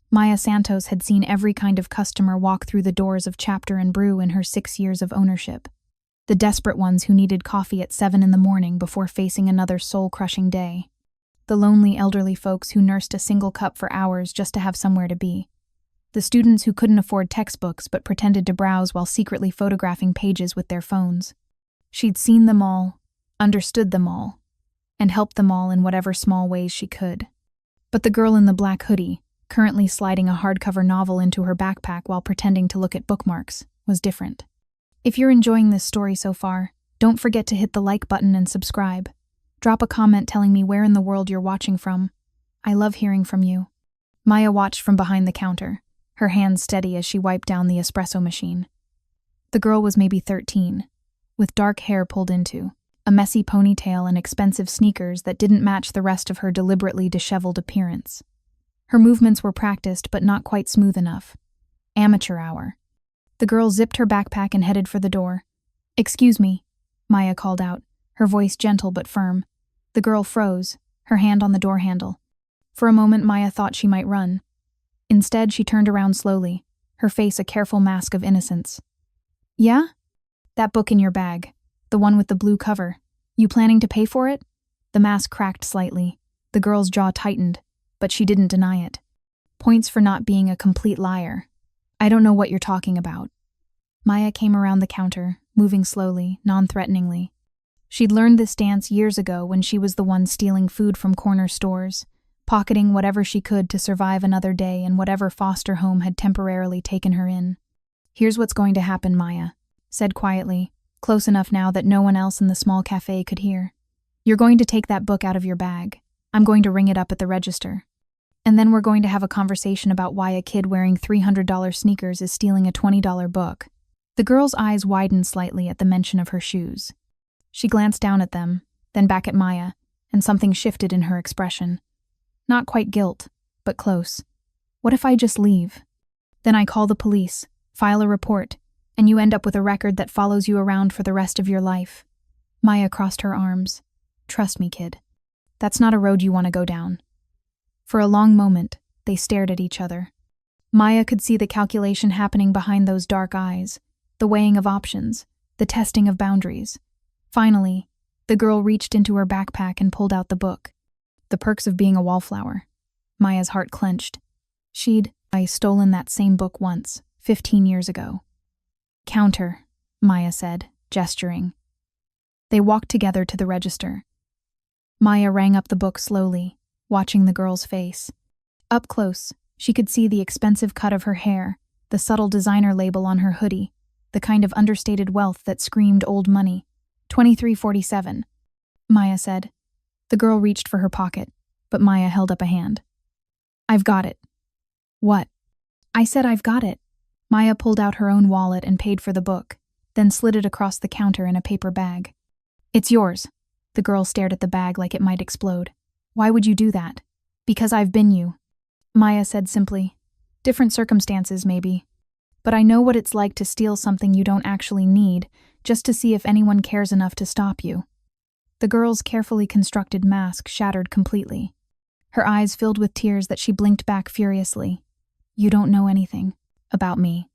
Maya Santos had seen every kind of customer walk through the doors of Chapter and Brew in her 6 years of ownership. The desperate ones who needed coffee at 7 in the morning before facing another soul-crushing day. The lonely elderly folks who nursed a single cup for hours just to have somewhere to be. The students who couldn't afford textbooks but pretended to browse while secretly photographing pages with their phones. She'd seen them all, understood them all, and helped them all in whatever small ways she could. But the girl in the black hoodie, currently sliding a hardcover novel into her backpack while pretending to look at bookmarks, was different. If you're enjoying this story so far, don't forget to hit the like button and subscribe. Drop a comment telling me where in the world you're watching from. I love hearing from you. Maya watched from behind the counter, her hands steady as she wiped down the espresso machine. The girl was maybe 13, with dark hair pulled into, a messy ponytail and expensive sneakers that didn't match the rest of her deliberately disheveled appearance. Her movements were practiced but not quite smooth enough. Amateur hour. The girl zipped her backpack and headed for the door. "Excuse me," Maya called out, her voice gentle but firm. The girl froze, her hand on the door handle. For a moment Maya thought she might run. Instead, she turned around slowly, her face a careful mask of innocence. "Yeah? That book in your bag, the one with the blue cover. You planning to pay for it?" The mask cracked slightly. The girl's jaw tightened, but she didn't deny it. Points for not being a complete liar. "I don't know what you're talking about." Maya came around the counter, moving slowly, non-threateningly. She'd learned this dance years ago when she was the one stealing food from corner stores, pocketing whatever she could to survive another day in whatever foster home had temporarily taken her in. "Here's what's going to happen," Maya said quietly, close enough now that no one else in the small cafe could hear. "You're going to take that book out of your bag. I'm going to ring it up at the register. And then we're going to have a conversation about why a kid wearing $300 sneakers is stealing a $20 book." The girl's eyes widened slightly at the mention of her shoes. She glanced down at them, then back at Maya, and something shifted in her expression. Not quite guilt, but close. "What if I just leave? Then I call the police, file a report, and you end up with a record that follows you around for the rest of your life." Maya crossed her arms. "Trust me, kid. That's not a road you want to go down." For a long moment, they stared at each other. Maya could see the calculation happening behind those dark eyes, the weighing of options, the testing of boundaries. Finally, the girl reached into her backpack and pulled out the book. The Perks of Being a Wallflower. Maya's heart clenched. She'd stolen that same book once, 15 years ago. "Counter," Maya said, gesturing. They walked together to the register. Maya rang up the book slowly, watching the girl's face. Up close, she could see the expensive cut of her hair, the subtle designer label on her hoodie, the kind of understated wealth that screamed old money. $23.47, Maya said. The girl reached for her pocket, but Maya held up a hand. "I've got it." "What?" "I said I've got it." Maya pulled out her own wallet and paid for the book, then slid it across the counter in a paper bag. "It's yours." The girl stared at the bag like it might explode. "Why would you do that?" "Because I've been you," Maya said simply. "Different circumstances, maybe. But I know what it's like to steal something you don't actually need, just to see if anyone cares enough to stop you." The girl's carefully constructed mask shattered completely. Her eyes filled with tears that she blinked back furiously. "You don't know anything about me."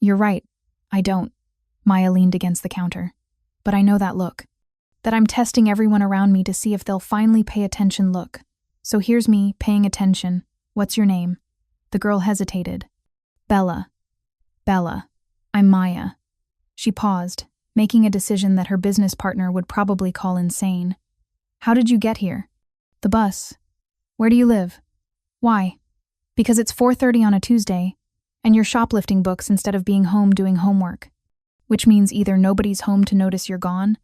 "You're right, I don't." Maya leaned against the counter. "But I know that look. That I'm testing everyone around me to see if they'll finally pay attention look. So here's me, paying attention. What's your name?" The girl hesitated. "Bella." "Bella. I'm Maya." She paused, making a decision that her business partner would probably call insane. "How did you get here?" "The bus." "Where do you live?" "Why?" "Because it's 4:30 on a Tuesday, and you're shoplifting books instead of being home doing homework. Which means either nobody's home to notice you're gone,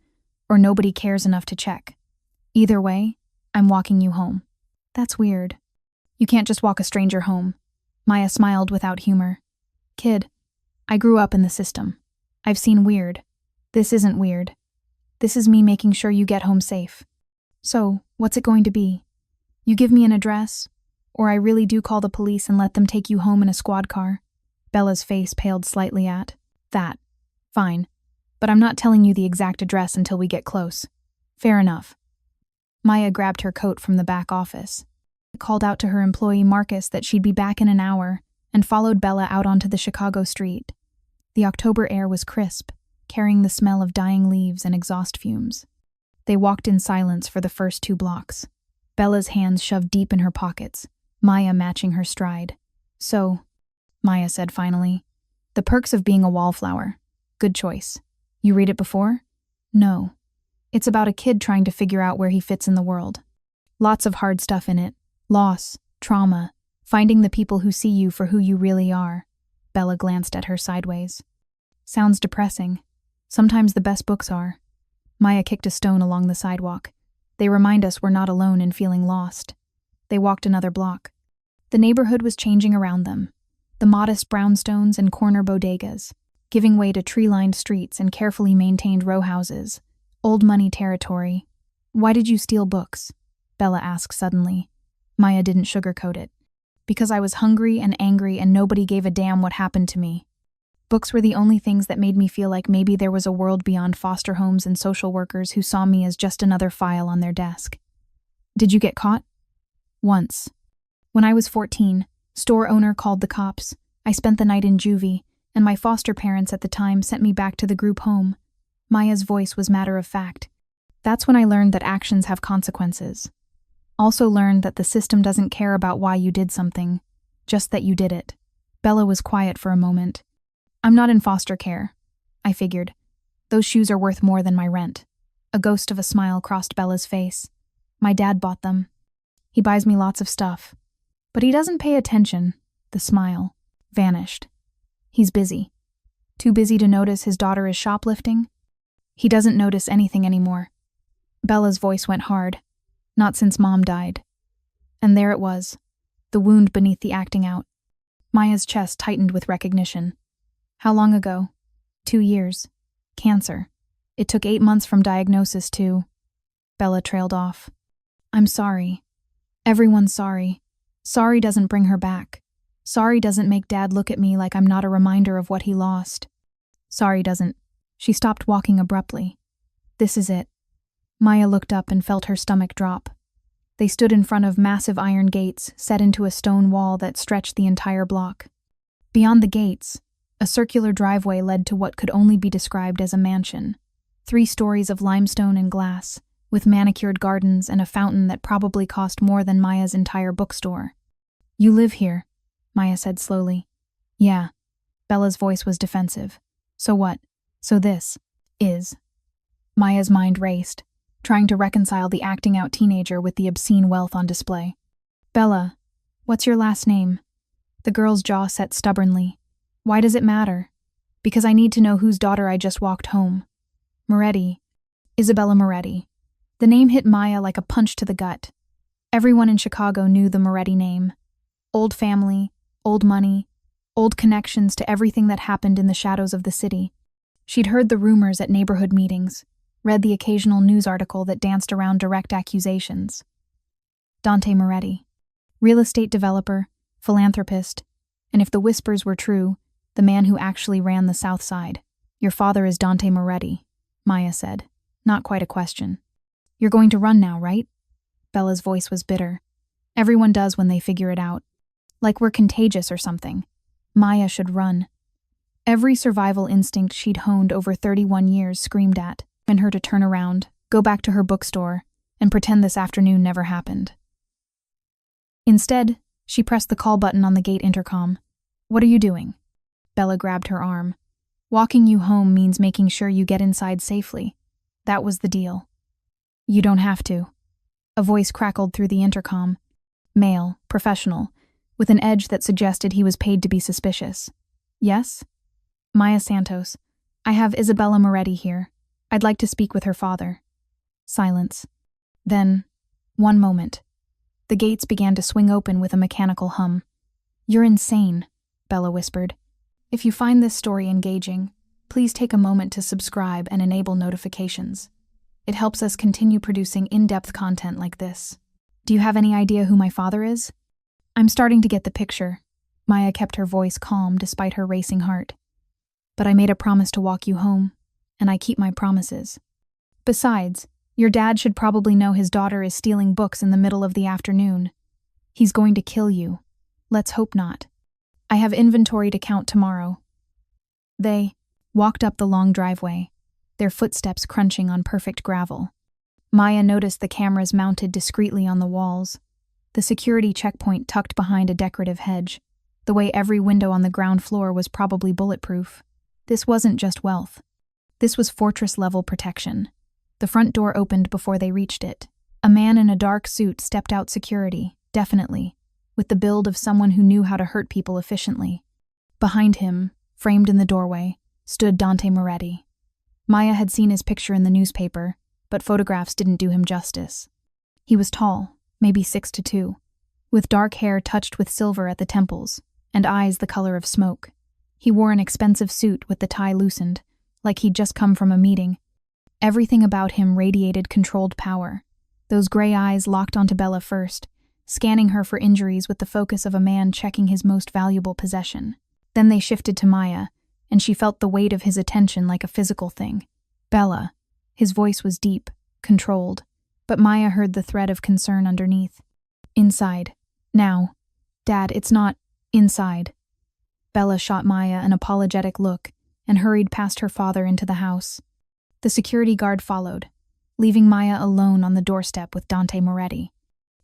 or nobody cares enough to check. Either way, I'm walking you home." "That's weird." "You can't just walk a stranger home." Maya smiled without humor. "Kid, I grew up in the system. I've seen weird. This isn't weird. This is me making sure you get home safe. So, what's it going to be? You give me an address, or I really do call the police and let them take you home in a squad car?" Bella's face paled slightly at that. "Fine, but I'm not telling you the exact address until we get close." "Fair enough." Maya grabbed her coat from the back office. Called out to her employee Marcus that she'd be back in an hour and followed Bella out onto the Chicago street. The October air was crisp, carrying the smell of dying leaves and exhaust fumes. They walked in silence for the first 2 blocks. Bella's hands shoved deep in her pockets, Maya matching her stride. "So," Maya said finally, "The Perks of Being a Wallflower. Good choice. You read it before?" "No. It's about a kid trying to figure out where he fits in the world. Lots of hard stuff in it. Loss, trauma, finding the people who see you for who you really are." Bella glanced at her sideways. "Sounds depressing. Sometimes the best books are." Maya kicked a stone along the sidewalk. "They remind us we're not alone in feeling lost." They walked another block. The neighborhood was changing around them. The modest brownstones and corner bodegas, giving way to tree-lined streets and carefully maintained row houses. Old money territory. "Why did you steal books?" Bella asked suddenly. Maya didn't sugarcoat it. "Because I was hungry and angry and nobody gave a damn what happened to me. Books were the only things that made me feel like maybe there was a world beyond foster homes and social workers who saw me as just another file on their desk." "Did you get caught?" "Once. When I was 14, store owner called the cops. I spent the night in juvie, and my foster parents at the time sent me back to the group home." Maya's voice was matter of fact. "That's when I learned that actions have consequences. Also learned that the system doesn't care about why you did something, just that you did it." Bella was quiet for a moment. "I'm not in foster care," I figured. "Those shoes are worth more than my rent." A ghost of a smile crossed Bella's face. "My dad bought them. He buys me lots of stuff. But he doesn't pay attention." The smile vanished. "He's busy. Too busy to notice his daughter is shoplifting? He doesn't notice anything anymore." Bella's voice went hard. "Not since Mom died." And there it was, the wound beneath the acting out. Maya's chest tightened with recognition. "How long ago?" 2 years. Cancer. It took 8 months from diagnosis to..." Bella trailed off. "I'm sorry. Everyone's sorry. Sorry doesn't bring her back. Sorry doesn't make Dad look at me like I'm not a reminder of what he lost. Sorry doesn't..." She stopped walking abruptly. "This is it." Maya looked up and felt her stomach drop. They stood in front of massive iron gates set into a stone wall that stretched the entire block. Beyond the gates, a circular driveway led to what could only be described as a mansion. 3 stories of limestone and glass, with manicured gardens and a fountain that probably cost more than Maya's entire bookstore. "You live here," Maya said slowly. "Yeah." Bella's voice was defensive. "So what? So this is..." Maya's mind raced, trying to reconcile the acting-out teenager with the obscene wealth on display. "Bella, what's your last name?" The girl's jaw set stubbornly. "Why does it matter?" "Because I need to know whose daughter I just walked home." "Moretti. Isabella Moretti." The name hit Maya like a punch to the gut. Everyone in Chicago knew the Moretti name. Old family, old money, old connections to everything that happened in the shadows of the city. She'd heard the rumors at neighborhood meetings, read the occasional news article that danced around direct accusations. Dante Moretti. Real estate developer, philanthropist, and if the whispers were true, the man who actually ran the South Side. "Your father is Dante Moretti," Maya said. Not quite a question. "You're going to run now, right?" Bella's voice was bitter. "Everyone does when they figure it out. Like we're contagious or something. Maya should run." Every survival instinct she'd honed over 31 years screamed at her to turn around, go back to her bookstore, and pretend this afternoon never happened. Instead, she pressed the call button on the gate intercom. "What are you doing?" Bella grabbed her arm. "Walking you home means making sure you get inside safely. That was the deal." "You don't have to." A voice crackled through the intercom. Male, professional, with an edge that suggested he was paid to be suspicious. "Yes?" "Maya Santos. I have Isabella Moretti here. I'd like to speak with her father." Silence. Then, one moment. The gates began to swing open with a mechanical hum. "You're insane," Bella whispered. "If you find this story engaging, please take a moment to subscribe and enable notifications. It helps us continue producing in-depth content like this. Do you have any idea who my father is?" "I'm starting to get the picture." Maya kept her voice calm despite her racing heart. "But I made a promise to walk you home, and I keep my promises. Besides, your dad should probably know his daughter is stealing books in the middle of the afternoon." He's going to kill you. Let's hope not. I have inventory to count tomorrow. They walked up the long driveway, their footsteps crunching on perfect gravel. Maya noticed the cameras mounted discreetly on the walls, the security checkpoint tucked behind a decorative hedge, the way every window on the ground floor was probably bulletproof. This wasn't just wealth. This was fortress-level protection. The front door opened before they reached it. A man in a dark suit stepped out security, definitely, with the build of someone who knew how to hurt people efficiently. Behind him, framed in the doorway, stood Dante Moretti. Maya had seen his picture in the newspaper, but photographs didn't do him justice. He was tall, maybe 6'2", with dark hair touched with silver at the temples, and eyes the color of smoke. He wore an expensive suit with the tie loosened, like he'd just come from a meeting. Everything about him radiated controlled power. Those gray eyes locked onto Bella first, scanning her for injuries with the focus of a man checking his most valuable possession. Then they shifted to Maya, and she felt the weight of his attention like a physical thing. Bella. His voice was deep, controlled, but Maya heard the thread of concern underneath. Inside. Now. Dad, it's not inside. Bella shot Maya an apologetic look and hurried past her father into the house. The security guard followed, leaving Maya alone on the doorstep with Dante Moretti.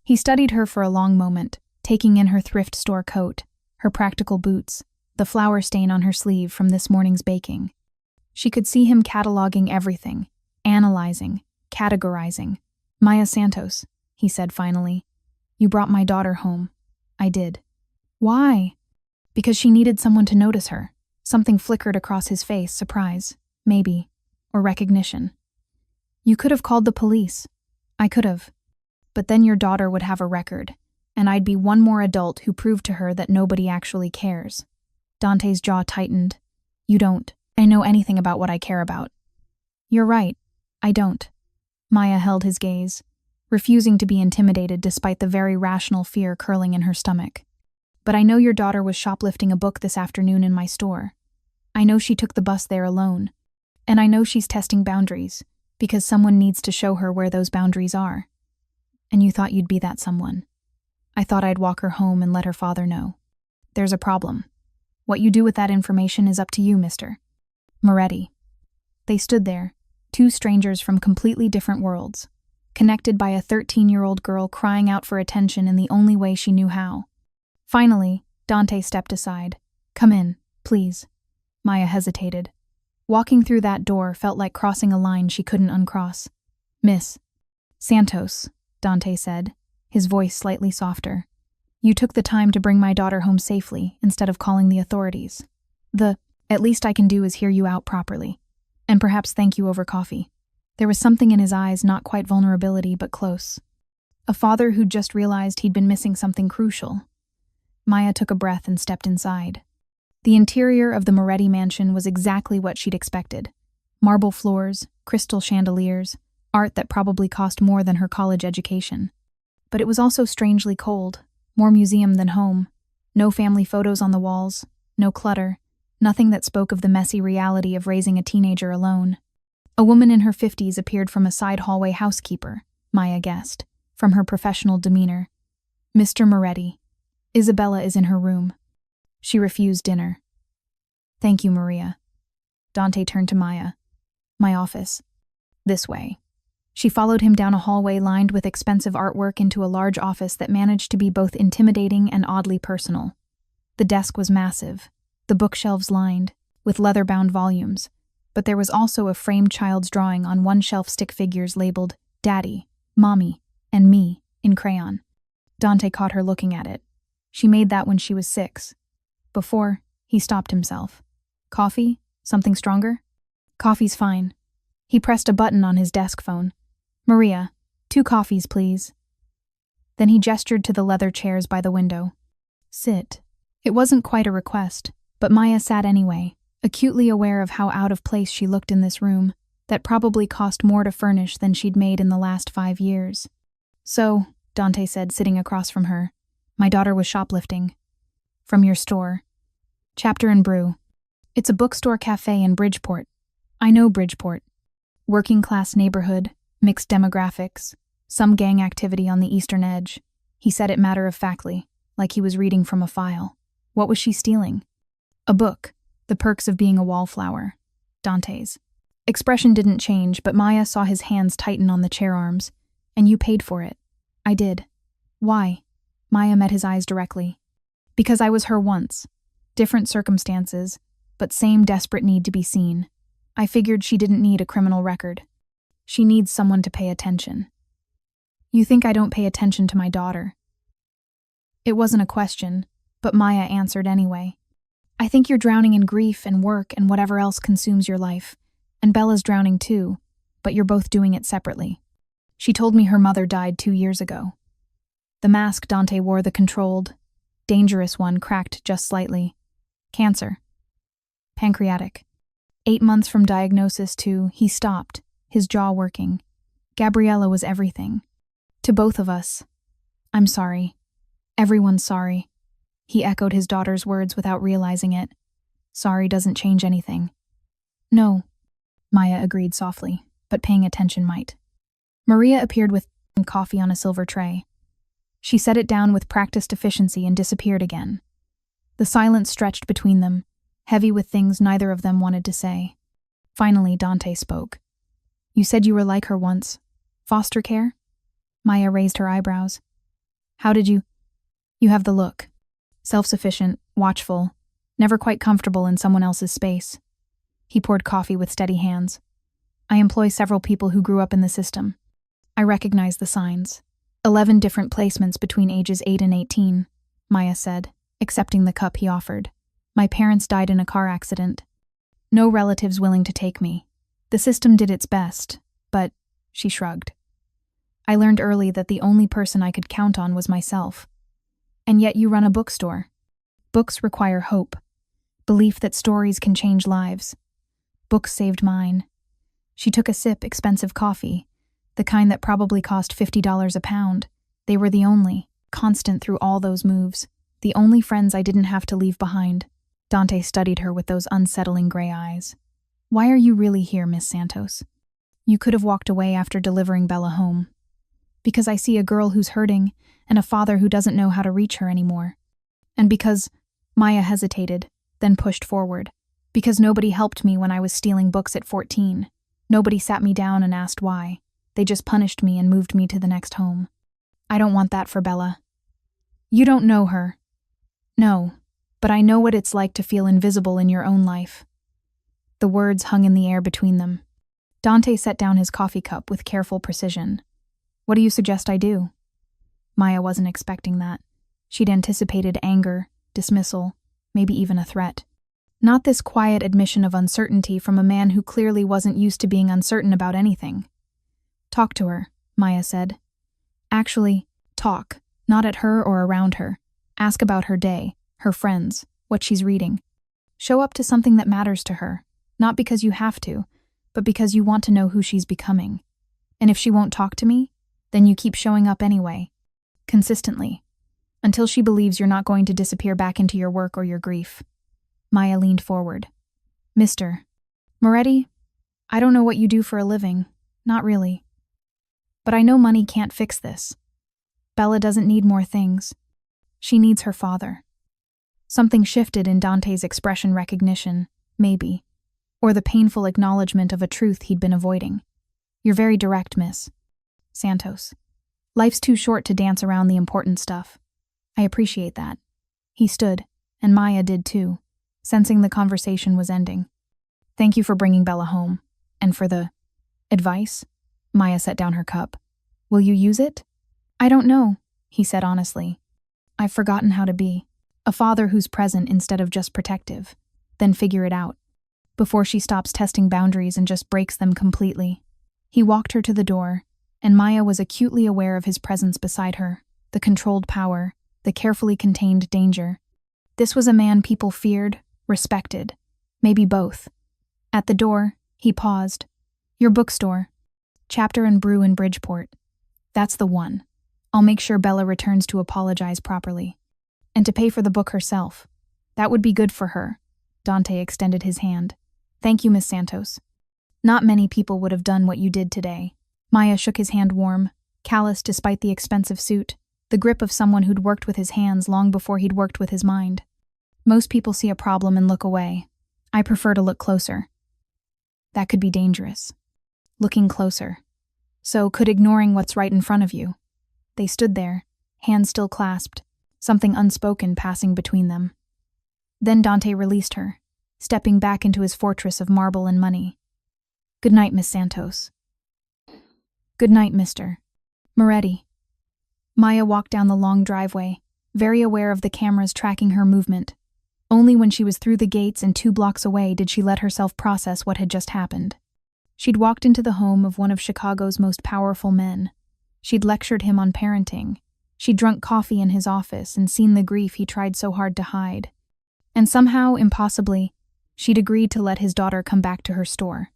He studied her for a long moment, taking in her thrift store coat, her practical boots, the flour stain on her sleeve from this morning's baking. She could see him cataloging everything, analyzing, categorizing. "Maya Santos," he said finally. "You brought my daughter home." "I did." "Why?" "Because she needed someone to notice her." Something flickered across his face, surprise, maybe, or recognition. "You could have called the police." "I could have. But then your daughter would have a record, and I'd be one more adult who proved to her that nobody actually cares." Dante's jaw tightened. "You don't. I know anything about what I care about." "You're right. I don't." Maya held his gaze, refusing to be intimidated despite the very rational fear curling in her stomach. "But I know your daughter was shoplifting a book this afternoon in my store. I know she took the bus there alone. And I know she's testing boundaries, because someone needs to show her where those boundaries are. And you thought you'd be that someone. I thought I'd walk her home and let her father know. There's a problem. What you do with that information is up to you, Mr. Moretti." They stood there, two strangers from completely different worlds, connected by a 13-year-old girl crying out for attention in the only way she knew how. Finally, Dante stepped aside. "Come in, please." Maya hesitated. Walking through that door felt like crossing a line she couldn't uncross. "Miss Santos," Dante said, his voice slightly softer. "You took the time to bring my daughter home safely instead of calling the authorities. At least I can do is hear you out properly, and perhaps thank you over coffee." There was something in his eyes, not quite vulnerability, but close. A father who'd just realized he'd been missing something crucial. Maya took a breath and stepped inside. The interior of the Moretti mansion was exactly what she'd expected. Marble floors, crystal chandeliers, art that probably cost more than her college education. But it was also strangely cold, more museum than home. No family photos on the walls, no clutter, nothing that spoke of the messy reality of raising a teenager alone. A woman in her 50s appeared from a side hallway housekeeper, Maya guessed, from her professional demeanor. "Mr. Moretti, Isabella is in her room." She refused dinner. "Thank you, Maria." Dante turned to Maya. "My office." "This way." She followed him down a hallway lined with expensive artwork into a large office that managed to be both intimidating and oddly personal. The desk was massive, the bookshelves lined, with leather-bound volumes, but there was also a framed child's drawing on one shelf, stick figures labeled Daddy, Mommy, and Me in crayon. Dante caught her looking at it. She made that when she was 6. Before, he stopped himself. "Coffee? Something stronger?" "Coffee's fine." He pressed a button on his desk phone. "Maria, 2 coffees, please." Then he gestured to the leather chairs by the window. "Sit." It wasn't quite a request, but Maya sat anyway, acutely aware of how out of place she looked in this room, that probably cost more to furnish than she'd made in the last 5 years. "So," Dante said, sitting across from her, "my daughter was shoplifting." "From your store." "Chapter and Brew. It's a bookstore cafe in Bridgeport." "I know Bridgeport. Working class neighborhood, mixed demographics, some gang activity on the eastern edge." He said it matter-of-factly, like he was reading from a file. What was she stealing? A book, The Perks of Being a Wallflower. Dante's. Expression didn't change, but Maya saw his hands tighten on the chair arms. And you paid for it. I did. Why? Maya met his eyes directly. Because I was her once. Different circumstances, but same desperate need to be seen. I figured she didn't need a criminal record. She needs someone to pay attention. You think I don't pay attention to my daughter? It wasn't a question, but Maya answered anyway. I think you're drowning in grief and work and whatever else consumes your life. And Bella's drowning too, but you're both doing it separately. She told me her mother died 2 years ago. The mask Dante wore, the controlled, dangerous one, cracked just slightly. Cancer. Pancreatic. 8 months from diagnosis to, he stopped, his jaw working. Gabriella was everything. To both of us. I'm sorry. Everyone's sorry. He echoed his daughter's words without realizing it. Sorry doesn't change anything. No, Maya agreed softly, but paying attention might. Maria appeared with coffee on a silver tray. She set it down with practiced efficiency and disappeared again. The silence stretched between them, heavy with things neither of them wanted to say. Finally, Dante spoke. You said you were like her once. Foster care? Maya raised her eyebrows. How did you? You have the look. Self-sufficient, watchful, never quite comfortable in someone else's space. He poured coffee with steady hands. I employ several people who grew up in the system. I recognize the signs. 11 different placements between ages 8 and 18, Maya said, accepting the cup he offered. My parents died in a car accident. No relatives willing to take me. The system did its best, but, she shrugged. I learned early that the only person I could count on was myself. And yet you run a bookstore. Books require hope, belief that stories can change lives. Books saved mine. She took a sip, expensive coffee, the kind that probably cost $50 a pound. They were the only, constant through all those moves, the only friends I didn't have to leave behind. Dante studied her with those unsettling gray eyes. Why are you really here, Miss Santos? You could have walked away after delivering Bella home. Because I see a girl who's hurting and a father who doesn't know how to reach her anymore. And because Maya hesitated, then pushed forward. Because nobody helped me when I was stealing books at 14. Nobody sat me down and asked why. They just punished me and moved me to the next home. I don't want that for Bella. You don't know her. No, but I know what it's like to feel invisible in your own life. The words hung in the air between them. Dante set down his coffee cup with careful precision. What do you suggest I do? Maya wasn't expecting that. She'd anticipated anger, dismissal, maybe even a threat. Not this quiet admission of uncertainty from a man who clearly wasn't used to being uncertain about anything. Talk to her, Maya said. Actually, talk, not at her or around her. Ask about her day, her friends, what she's reading. Show up to something that matters to her, not because you have to, but because you want to know who she's becoming. And if she won't talk to me, then you keep showing up anyway. Consistently. Until she believes you're not going to disappear back into your work or your grief. Maya leaned forward. Mr. Moretti, I don't know what you do for a living. Not really. But I know money can't fix this. Bella doesn't need more things. She needs her father. Something shifted in Dante's expression recognition, maybe. Or the painful acknowledgement of a truth he'd been avoiding. You're very direct, Miss Santos. Life's too short to dance around the important stuff. I appreciate that. He stood, and Maya did too, sensing the conversation was ending. Thank you for bringing Bella home. And for the advice? Maya set down her cup. Will you use it? I don't know, he said honestly. I've forgotten how to be. A father who's present instead of just protective. Then figure it out. Before she stops testing boundaries and just breaks them completely. He walked her to the door, and Maya was acutely aware of his presence beside her, the controlled power, the carefully contained danger. This was a man people feared, respected, maybe both. At the door, he paused. Your bookstore. Chapter and Brew in Bridgeport. That's the one. I'll make sure Bella returns to apologize properly. And to pay for the book herself. That would be good for her. Dante extended his hand. Thank you, Miss Santos. Not many people would have done what you did today. Maya shook his hand warm, callous despite the expensive suit. the grip of someone who'd worked with his hands long before he'd worked with his mind. Most people see a problem and look away. I prefer to look closer. That could be dangerous. Looking closer. So could ignoring what's right in front of you. They stood there, hands still clasped, something unspoken passing between them. Then Dante released her, stepping back into his fortress of marble and money. "Good night, Miss Santos." "Good night, Mr. Moretti." Maya walked down the long driveway, very aware of the cameras tracking her movement. Only when she was through the gates and 2 blocks away did she let herself process what had just happened. She'd walked into the home of one of Chicago's most powerful men. She'd lectured him on parenting. She'd drunk coffee in his office and seen the grief he tried so hard to hide. And somehow, impossibly, she'd agreed to let his daughter come back to her store.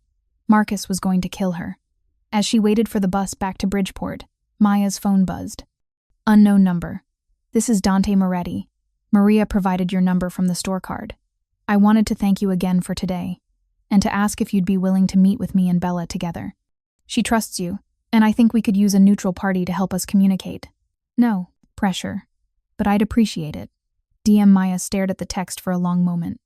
Marcus was going to kill her. As she waited for the bus back to Bridgeport, Maya's phone buzzed. "Unknown number. This is Dante Moretti. Maria provided your number from the store card. I wanted to thank you again for today, and to ask if you'd be willing to meet with me and Bella together. She trusts you, and I think we could use a neutral party to help us communicate. No pressure, but I'd appreciate it." DM Maya stared at the text for a long moment.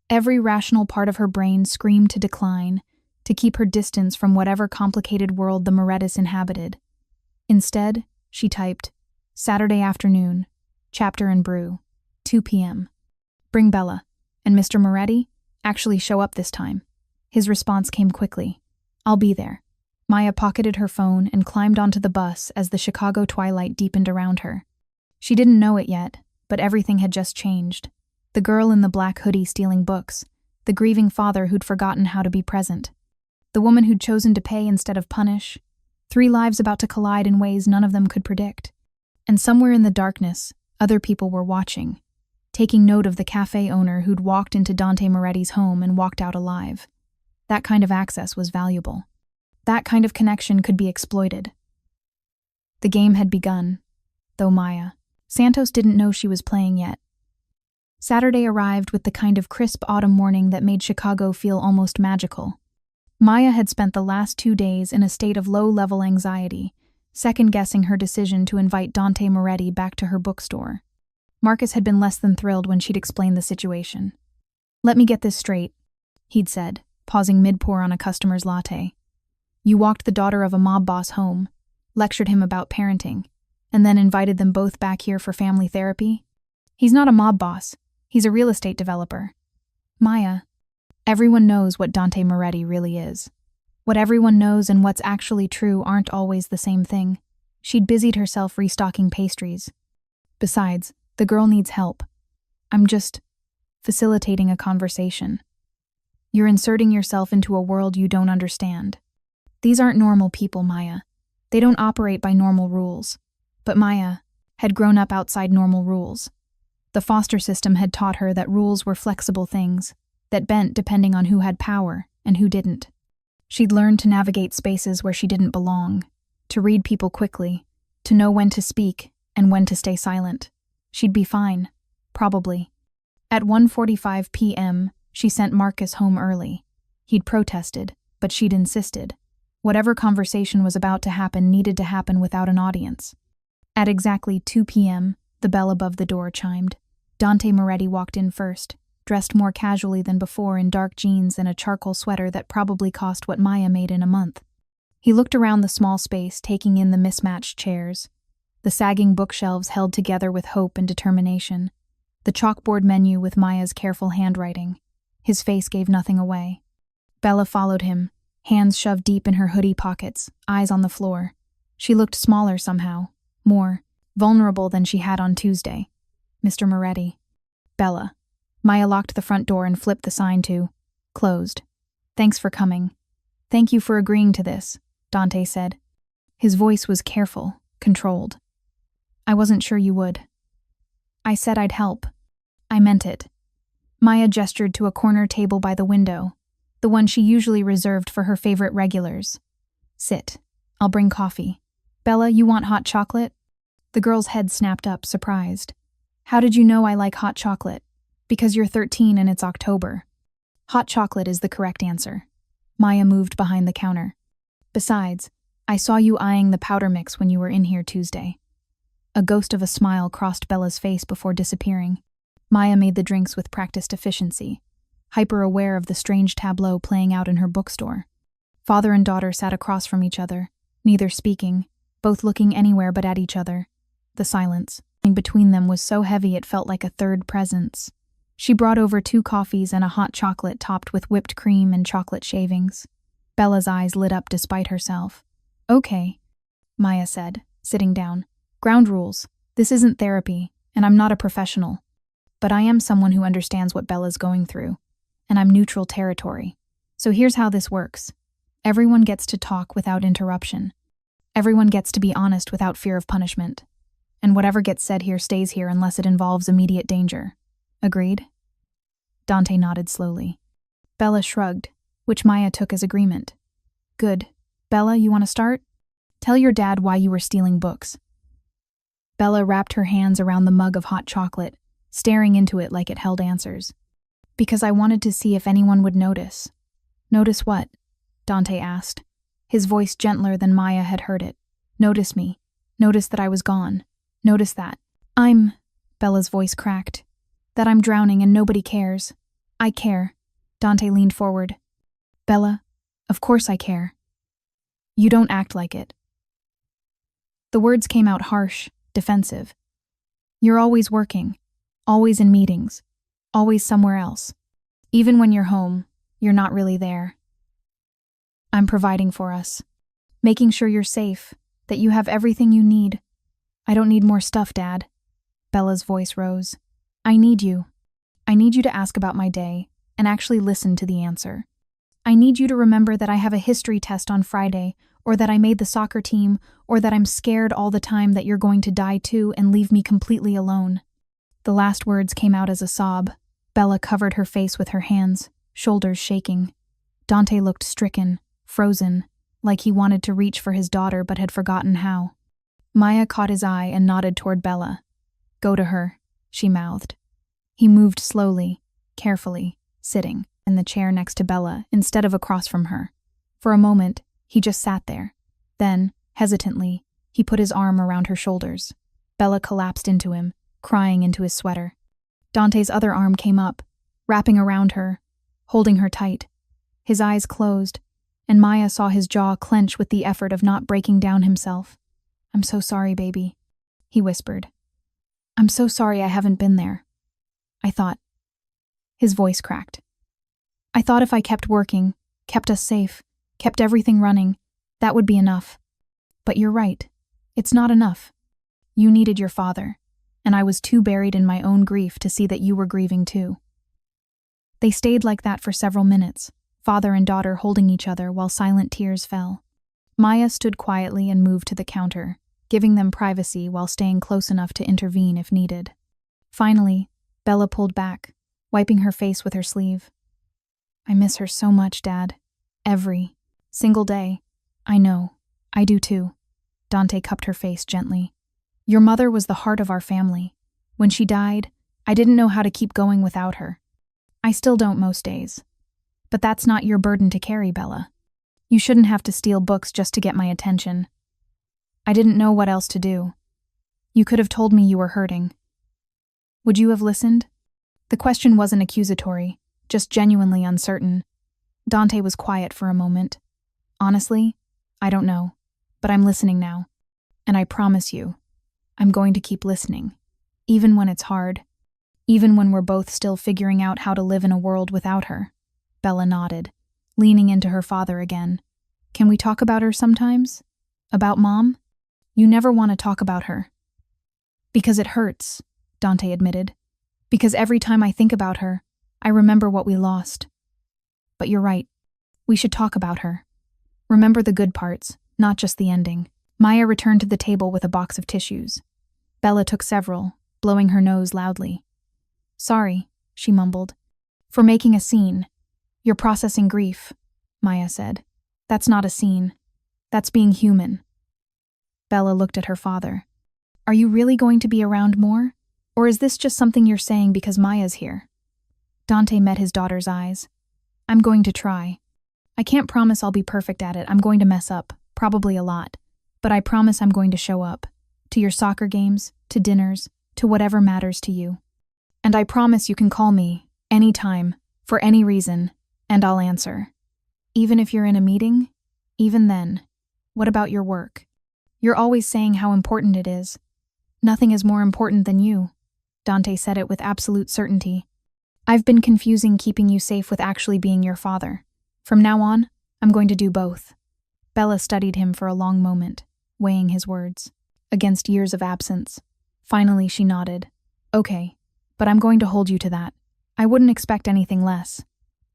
Every rational part of her brain screamed to decline, to keep her distance from whatever complicated world the Morettis inhabited. Instead, she typed, "Saturday afternoon, Chapter and Brew, 2 p.m. Bring Bella, and Mr. Moretti, actually show up this time." His response came quickly. "I'll be there." Maya pocketed her phone and climbed onto the bus as the Chicago twilight deepened around her. She didn't know it yet, but everything had just changed. The girl in the black hoodie stealing books, the grieving father who'd forgotten how to be present, the woman who'd chosen to pay instead of punish, 3 lives about to collide in ways none of them could predict. And somewhere in the darkness, other people were watching, taking note of the cafe owner who'd walked into Dante Moretti's home and walked out alive. That kind of access was valuable. That kind of connection could be exploited. The game had begun, though Santos didn't know she was playing yet. Saturday arrived with the kind of crisp autumn morning that made Chicago feel almost magical. Maya had spent the last 2 days in a state of low-level anxiety, second-guessing her decision to invite Dante Moretti back to her bookstore. Marcus had been less than thrilled when she'd explained the situation. "Let me get this straight," he'd said, pausing mid-pour on a customer's latte. "You walked the daughter of a mob boss home, lectured him about parenting, and then invited them both back here for family therapy? He's not a mob boss. He's a real estate developer." "Maya, everyone knows what Dante Moretti really is. What everyone knows and what's actually true aren't always the same thing." She'd busied herself restocking pastries. "Besides, the girl needs help. I'm just facilitating a conversation. You're inserting yourself into a world you don't understand. These aren't normal people, Maya. They don't operate by normal rules." But Maya had grown up outside normal rules. The foster system had taught her that rules were flexible things, that bent depending on who had power and who didn't. She'd learned to navigate spaces where she didn't belong, to read people quickly, to know when to speak and when to stay silent. She'd be fine, probably. At 1:45 p.m., she sent Marcus home early. He'd protested, but she'd insisted. Whatever conversation was about to happen needed to happen without an audience. At exactly 2 p.m., the bell above the door chimed. Dante Moretti walked in first, dressed more casually than before in dark jeans and a charcoal sweater that probably cost what Maya made in a month. He looked around the small space, taking in the mismatched chairs, the sagging bookshelves held together with hope and determination, the chalkboard menu with Maya's careful handwriting. His face gave nothing away. Bella followed him, hands shoved deep in her hoodie pockets, eyes on the floor. She looked smaller somehow, more vulnerable than she had on Tuesday. "Mr. Moretti." "Bella." Maya locked the front door and flipped the sign to closed. "Thanks for coming." "Thank you for agreeing to this," Dante said. His voice was careful, controlled. "I wasn't sure you would." "I said I'd help. I meant it." Maya gestured to a corner table by the window, the one she usually reserved for her favorite regulars. "Sit. I'll bring coffee. Bella, you want hot chocolate?" The girl's head snapped up, surprised. "How did you know I like hot chocolate?" "Because you're 13 and it's October." "Hot chocolate is the correct answer." Maya moved behind the counter. "Besides, I saw you eyeing the powder mix when you were in here Tuesday." A ghost of a smile crossed Bella's face before disappearing. Maya made the drinks with practiced efficiency, hyper-aware of the strange tableau playing out in her bookstore. Father and daughter sat across from each other, neither speaking, both looking anywhere but at each other. The silence between them was so heavy it felt like a third presence. She brought over 2 coffees and a hot chocolate topped with whipped cream and chocolate shavings. Bella's eyes lit up despite herself. "Okay," Maya said, sitting down. "Ground rules. This isn't therapy, and I'm not a professional. But I am someone who understands what Bella's going through, and I'm neutral territory. So here's how this works. Everyone gets to talk without interruption. Everyone gets to be honest without fear of punishment. And whatever gets said here stays here unless it involves immediate danger. Agreed?" Dante nodded slowly. Bella shrugged, which Maya took as agreement. "Good. Bella, you want to start? Tell your dad why you were stealing books." Bella wrapped her hands around the mug of hot chocolate, staring into it like it held answers. "Because I wanted to see if anyone would notice." "Notice what?" Dante asked, his voice gentler than Maya had heard it. "Notice me. Notice that I was gone. Notice that Bella's voice cracked. "That I'm drowning and nobody cares. I care." Dante leaned forward. "Bella, of course I care. You don't act like it." The words came out harsh, defensive. "You're always working, always in meetings, always somewhere else. Even when you're home, you're not really there. I'm providing for us, making sure you're safe, that you have everything you need. I don't need more stuff, Dad." Bella's voice rose. "I need you. I need you to ask about my day and actually listen to the answer. I need you to remember that I have a history test on Friday, or that I made the soccer team, or that I'm scared all the time that you're going to die too and leave me completely alone." The last words came out as a sob. Bella covered her face with her hands, shoulders shaking. Dante looked stricken, frozen, like he wanted to reach for his daughter but had forgotten how. Maya caught his eye and nodded toward Bella. "Go to her," she mouthed. He moved slowly, carefully, sitting in the chair next to Bella instead of across from her. For a moment, he just sat there. Then, hesitantly, he put his arm around her shoulders. Bella collapsed into him, crying into his sweater. Dante's other arm came up, wrapping around her, holding her tight. His eyes closed, and Maya saw his jaw clench with the effort of not breaking down himself. "I'm so sorry, baby," he whispered. "I'm so sorry I haven't been there. I thought..." His voice cracked. "I thought if I kept working, kept us safe, kept everything running, that would be enough. But you're right. It's not enough. You needed your father, and I was too buried in my own grief to see that you were grieving too." They stayed like that for several minutes, father and daughter holding each other while silent tears fell. Maya stood quietly and moved to the counter, giving them privacy while staying close enough to intervene if needed. Finally, Bella pulled back, wiping her face with her sleeve. "I miss her so much, Dad. Every single day. I know. I do too." Dante cupped her face gently. "Your mother was the heart of our family. When she died, I didn't know how to keep going without her. I still don't most days. But that's not your burden to carry, Bella. You shouldn't have to steal books just to get my attention. I didn't know what else to do. You could have told me you were hurting. Would you have listened?" The question wasn't accusatory, just genuinely uncertain. Dante was quiet for a moment. "Honestly, I don't know, but I'm listening now. And I promise you, I'm going to keep listening, even when it's hard, even when we're both still figuring out how to live in a world without her." Bella nodded, leaning into her father again. "Can we talk about her sometimes? About Mom? You never want to talk about her." "Because it hurts," Dante admitted. "Because every time I think about her, I remember what we lost. But you're right. We should talk about her. Remember the good parts, not just the ending." Maya returned to the table with a box of tissues. Bella took several, blowing her nose loudly. "Sorry," she mumbled, "for making a scene. You're processing grief," Maya said. "That's not a scene. That's being human." Bella looked at her father. "Are you really going to be around more? Or is this just something you're saying because Maya's here?" Dante met his daughter's eyes. "I'm going to try. I can't promise I'll be perfect at it. I'm going to mess up, probably a lot. But I promise I'm going to show up. to your soccer games, to dinners, to whatever matters to you. And I promise you can call me, anytime, for any reason, and I'll answer. Even if you're in a meeting? Even then. What about your work? You're always saying how important it is. Nothing is more important than you. Dante said it with absolute certainty. I've been confusing keeping you safe with actually being your father. From now on, I'm going to do both. Bella studied him for a long moment, weighing his words against years of absence. Finally, she nodded. Okay, but I'm going to hold you to that. I wouldn't expect anything less.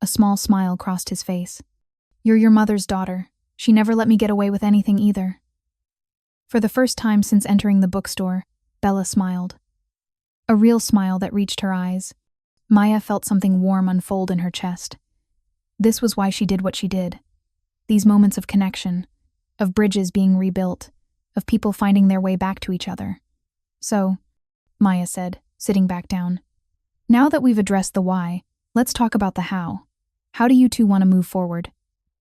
A small smile crossed his face. You're your mother's daughter. She never let me get away with anything either. For the first time since entering the bookstore, Bella smiled. A real smile that reached her eyes. Maya felt something warm unfold in her chest. This was why she did what she did. These moments of connection, of bridges being rebuilt, of people finding their way back to each other. So, Maya said, sitting back down. Now that we've addressed the why, let's talk about the how. How do you two want to move forward?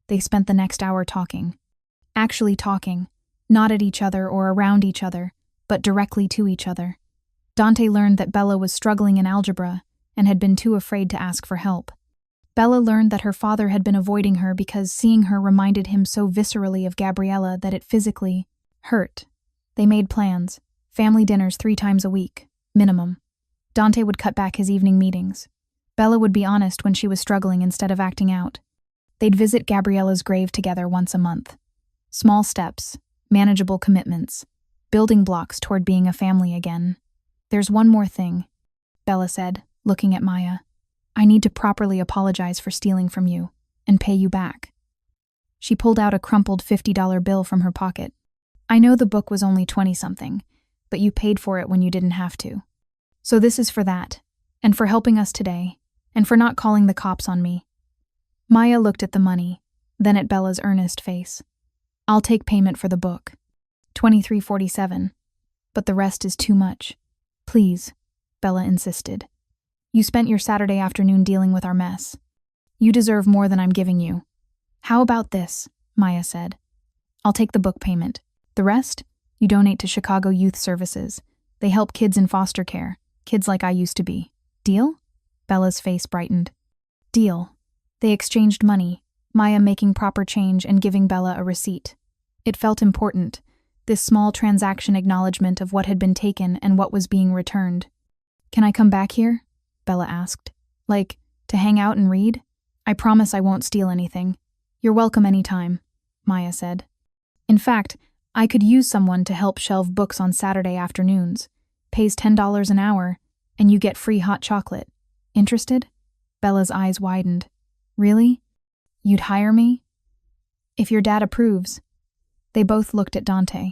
They spent the next hour talking. Actually talking, not at each other or around each other, but directly to each other. Dante learned that Bella was struggling in algebra and had been too afraid to ask for help. Bella learned that her father had been avoiding her because seeing her reminded him so viscerally of Gabriella that it physically hurt. They made plans, family dinners 3 times a week, minimum. Dante would cut back his evening meetings. Bella would be honest when she was struggling instead of acting out. They'd visit Gabriella's grave together once a month. Small steps, manageable commitments, building blocks toward being a family again. There's one more thing, Bella said, looking at Maya. I need to properly apologize for stealing from you and pay you back. She pulled out a crumpled $50 bill from her pocket. I know the book was only 20-something, but you paid for it when you didn't have to. So this is for that, and for helping us today, and for not calling the cops on me. Maya looked at the money, then at Bella's earnest face. I'll take payment for the book. $23.47. But the rest is too much. Please, Bella insisted. You spent your Saturday afternoon dealing with our mess. You deserve more than I'm giving you. How about this? Maya said. I'll take the book payment. The rest, you donate to Chicago Youth Services. They help kids in foster care, kids like I used to be. Deal? Bella's face brightened. Deal. They exchanged money, Maya making proper change and giving Bella a receipt. It felt important, this small transaction acknowledgement of what had been taken and what was being returned. Can I come back here? Bella asked. Like, to hang out and read? I promise I won't steal anything. You're welcome anytime, Maya said. In fact, I could use someone to help shelve books on Saturday afternoons. Pays $10 an hour, and you get free hot chocolate. Interested? Bella's eyes widened. Really? You'd hire me? If your dad approves. They both looked at Dante.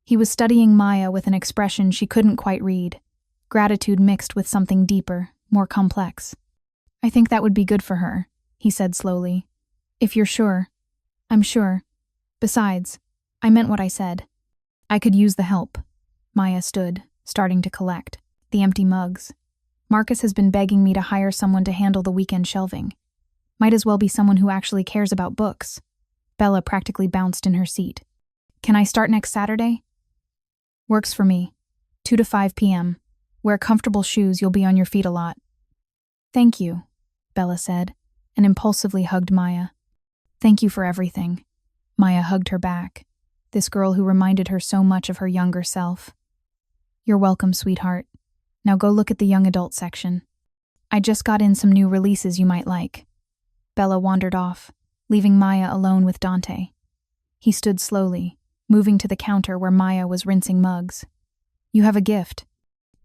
He was studying Maya with an expression she couldn't quite read. Gratitude mixed with something deeper, more complex. I think that would be good for her, he said slowly. If you're sure. I'm sure. Besides, I meant what I said. I could use the help. Maya stood, starting to collect the empty mugs. Marcus has been begging me to hire someone to handle the weekend shelving. Might as well be someone who actually cares about books. Bella practically bounced in her seat. Can I start next Saturday? Works for me. 2 to 5 p.m. Wear comfortable shoes, you'll be on your feet a lot. Thank you, Bella said, and impulsively hugged Maya. Thank you for everything. Maya hugged her back, this girl who reminded her so much of her younger self. You're welcome, sweetheart. Now go look at the young adult section. I just got in some new releases you might like. Bella wandered off, leaving Maya alone with Dante. He stood slowly, moving to the counter where Maya was rinsing mugs. You have a gift,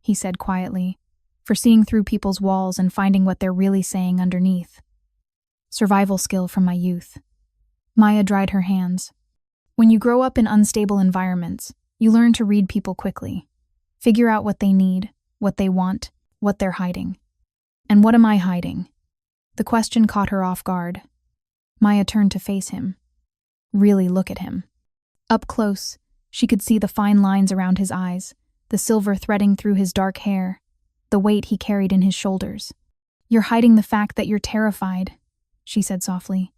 he said quietly, for seeing through people's walls and finding what they're really saying underneath. Survival skill from my youth. Maya dried her hands. When you grow up in unstable environments, you learn to read people quickly. Figure out what they need, what they want, what they're hiding. And what am I hiding? The question caught her off guard. Maya turned to face him. Really look at him. Up close, she could see the fine lines around his eyes, the silver threading through his dark hair, the weight he carried in his shoulders. You're hiding the fact that you're terrified, she said softly.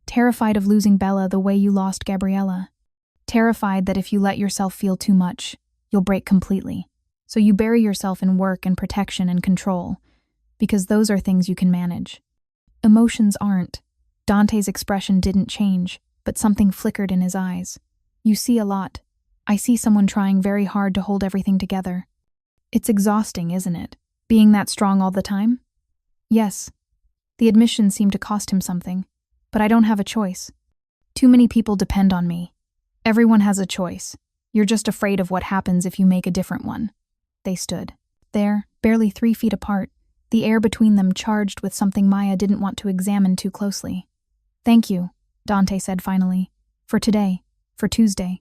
Terrified of losing Bella the way you lost Gabriella. Terrified that if you let yourself feel too much, you'll you'll break completely. So you bury yourself in work and protection and control, because those are things you can manage. Emotions aren't. Dante's expression didn't change, but something flickered in his eyes. You see a lot. I see someone trying very hard to hold everything together. It's exhausting, isn't it? Being that strong all the time? Yes. The admission seemed to cost him something, but I don't have a choice. Too many people depend on me. Everyone has a choice. You're just afraid of what happens if you make a different one. They stood there, barely 3 feet apart, the air between them charged with something Maya didn't want to examine too closely. Thank you, Dante said finally. For today, for Tuesday.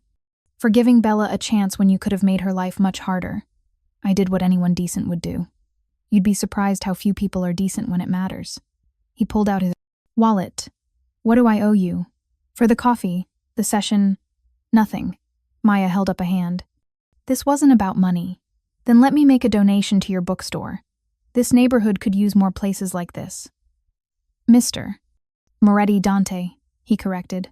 For giving Bella a chance when you could have made her life much harder. I did what anyone decent would do. You'd be surprised how few people are decent when it matters. He pulled out his wallet. What do I owe you? For the coffee, the session, nothing. Maya held up a hand. This wasn't about money. Then let me make a donation to your bookstore. This neighborhood could use more places like this. Mr. Moretti Dante, he corrected.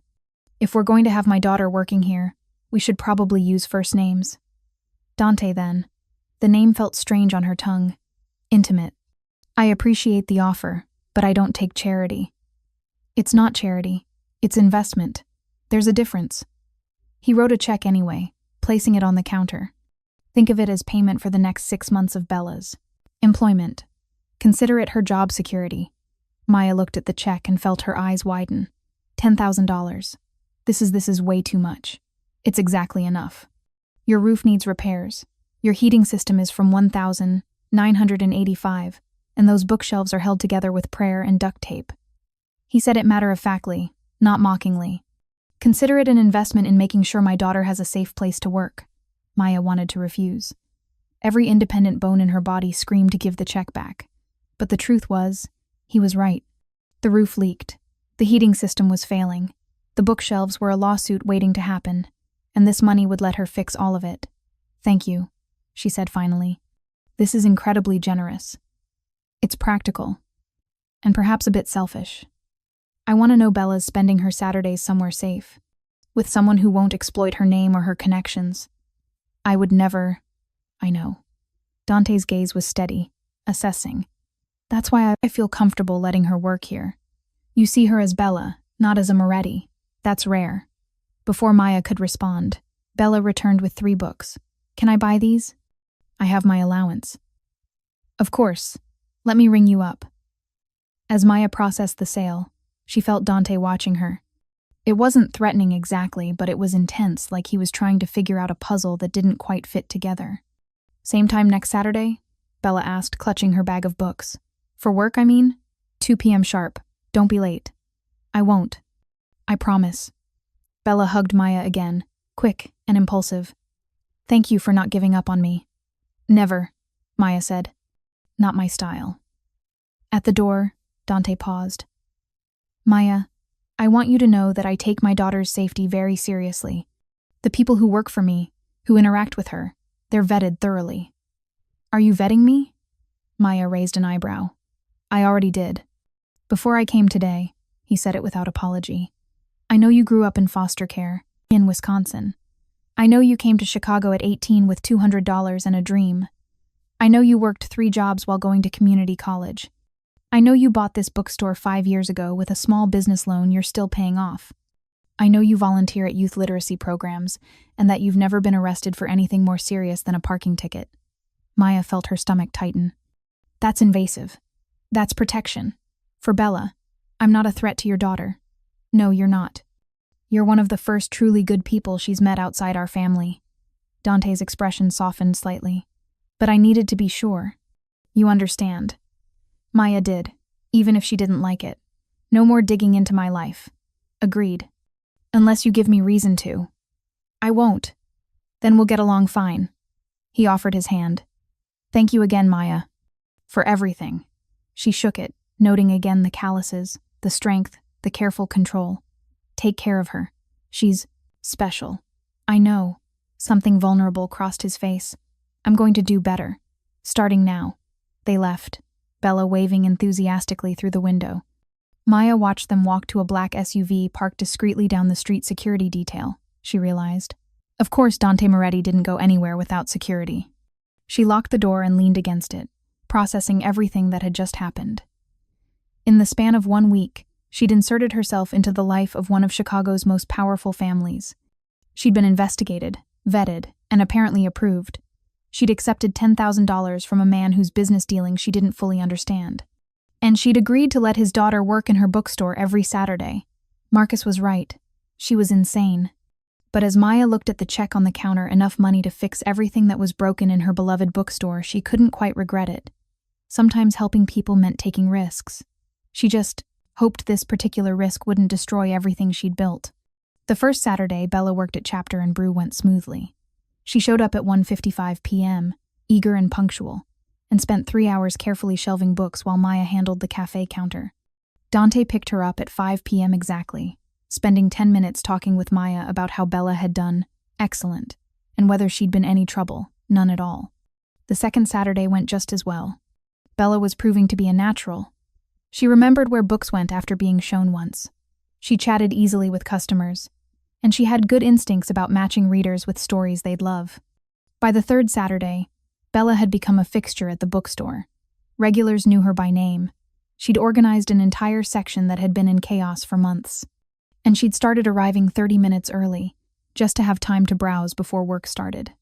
If we're going to have my daughter working here, we should probably use first names. Dante, then. The name felt strange on her tongue. Intimate. I appreciate the offer, but I don't take charity. It's not charity. It's investment. There's a difference. He wrote a check anyway, placing it on the counter. Think of it as payment for the next 6 months of Bella's employment. Consider it her job security. Maya looked at the check and felt her eyes widen. $10,000. This is way too much. It's exactly enough. Your roof needs repairs. Your heating system is from 1,985, and those bookshelves are held together with prayer and duct tape. He said it matter-of-factly, not mockingly. Consider it an investment in making sure my daughter has a safe place to work. Maya wanted to refuse. Every independent bone in her body screamed to give the check back. But the truth was, he was right. The roof leaked. The heating system was failing. The bookshelves were a lawsuit waiting to happen, and this money would let her fix all of it. Thank you, she said finally. This is incredibly generous. It's practical, and perhaps a bit selfish. I want to know Bella's spending her Saturdays somewhere safe, with someone who won't exploit her name or her connections. I would never. I know. Dante's gaze was steady, assessing. That's why I feel comfortable letting her work here. You see her as Bella, not as a Moretti. That's rare. Before Maya could respond, Bella returned with 3 books. Can I buy these? I have my allowance. Of course. Let me ring you up. As Maya processed the sale, she felt Dante watching her. It wasn't threatening exactly, but it was intense, like he was trying to figure out a puzzle that didn't quite fit together. Same time next Saturday? Bella asked, clutching her bag of books. For work, I mean? 2 p.m. sharp. Don't be late. I won't. I promise. Bella hugged Maya again, quick and impulsive. Thank you for not giving up on me. Never, Maya said. Not my style. At the door, Dante paused. Maya, I want you to know that I take my daughter's safety very seriously. The people who work for me, who interact with her, they're vetted thoroughly. Are you vetting me? Maya raised an eyebrow. I already did. Before I came today, he said it without apology. I know you grew up in foster care, in Wisconsin. I know you came to Chicago at 18 with $200 and a dream. I know you worked 3 jobs while going to community college. I know you bought this bookstore 5 years ago with a small business loan you're still paying off. I know you volunteer at youth literacy programs, and that you've never been arrested for anything more serious than a parking ticket. Maya felt her stomach tighten. That's invasive. That's protection. For Bella, I'm not a threat to your daughter. No, you're not. You're one of the first truly good people she's met outside our family. Dante's expression softened slightly. But I needed to be sure. You understand. Maya did, even if she didn't like it. No more digging into my life. Agreed. Unless you give me reason to. I won't. Then we'll get along fine. He offered his hand. Thank you again, Maya. For everything. She shook it, noting again the calluses, the strength, the careful control. Take care of her. She's special. I know. Something vulnerable crossed his face. I'm going to do better. Starting now. They left, Bella waving enthusiastically through the window. Maya watched them walk to a black SUV parked discreetly down the street security detail, she realized. Of course, Dante Moretti didn't go anywhere without security. She locked the door and leaned against it, processing everything that had just happened. In the span of 1 week, she'd inserted herself into the life of one of Chicago's most powerful families. She'd been investigated, vetted, and apparently approved. She'd accepted $10,000 from a man whose business dealings she didn't fully understand. And she'd agreed to let his daughter work in her bookstore every Saturday. Marcus was right. She was insane. But as Maya looked at the check on the counter, enough money to fix everything that was broken in her beloved bookstore, she couldn't quite regret it. Sometimes helping people meant taking risks. She just hoped this particular risk wouldn't destroy everything she'd built. The first Saturday Bella worked at Chapter and Brew went smoothly. She showed up at 1:55 p.m., eager and punctual, and spent 3 hours carefully shelving books while Maya handled the cafe counter. Dante picked her up at 5 p.m. exactly, spending 10 minutes talking with Maya about how Bella had done excellent, and whether she'd been any trouble, none at all. The second Saturday went just as well. Bella was proving to be a natural. She remembered where books went after being shown once. She chatted easily with customers, and she had good instincts about matching readers with stories they'd love. By the third Saturday, Bella had become a fixture at the bookstore. Regulars knew her by name. She'd organized an entire section that had been in chaos for months. And she'd started arriving 30 minutes early, just to have time to browse before work started.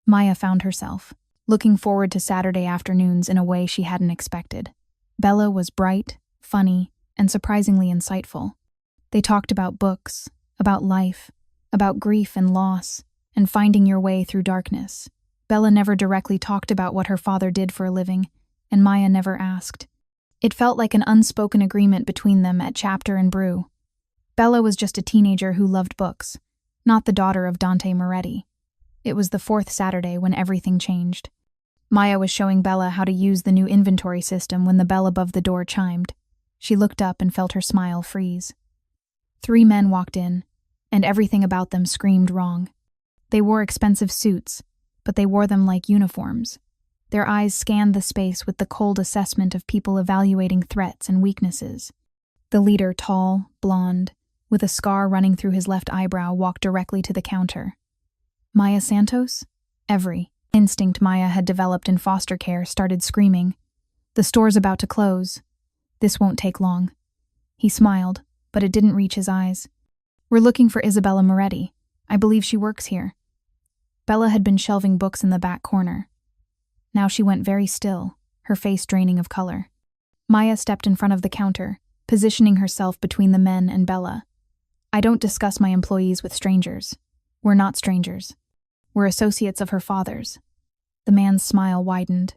Maya found herself looking forward to Saturday afternoons in a way she hadn't expected. Bella was bright, funny, and surprisingly insightful. They talked about books, about life, about grief and loss, and finding your way through darkness. Bella never directly talked about what her father did for a living, and Maya never asked. It felt like an unspoken agreement between them at Chapter and Brew. Bella was just a teenager who loved books, not the daughter of Dante Moretti. It was the fourth Saturday when everything changed. Maya was showing Bella how to use the new inventory system when the bell above the door chimed. She looked up and felt her smile freeze. 3 men walked in, and everything about them screamed wrong. They wore expensive suits, but they wore them like uniforms. Their eyes scanned the space with the cold assessment of people evaluating threats and weaknesses. The leader, tall, blonde, with a scar running through his left eyebrow, walked directly to the counter. Maya Santos? Every instinct Maya had developed in foster care started screaming. The store's about to close. This won't take long. He smiled, but it didn't reach his eyes. We're looking for Isabella Moretti. I believe she works here. Bella had been shelving books in the back corner. Now she went very still, her face draining of color. Maya stepped in front of the counter, positioning herself between the men and Bella. I don't discuss my employees with strangers. We're not strangers. We're associates of her father's. The man's smile widened.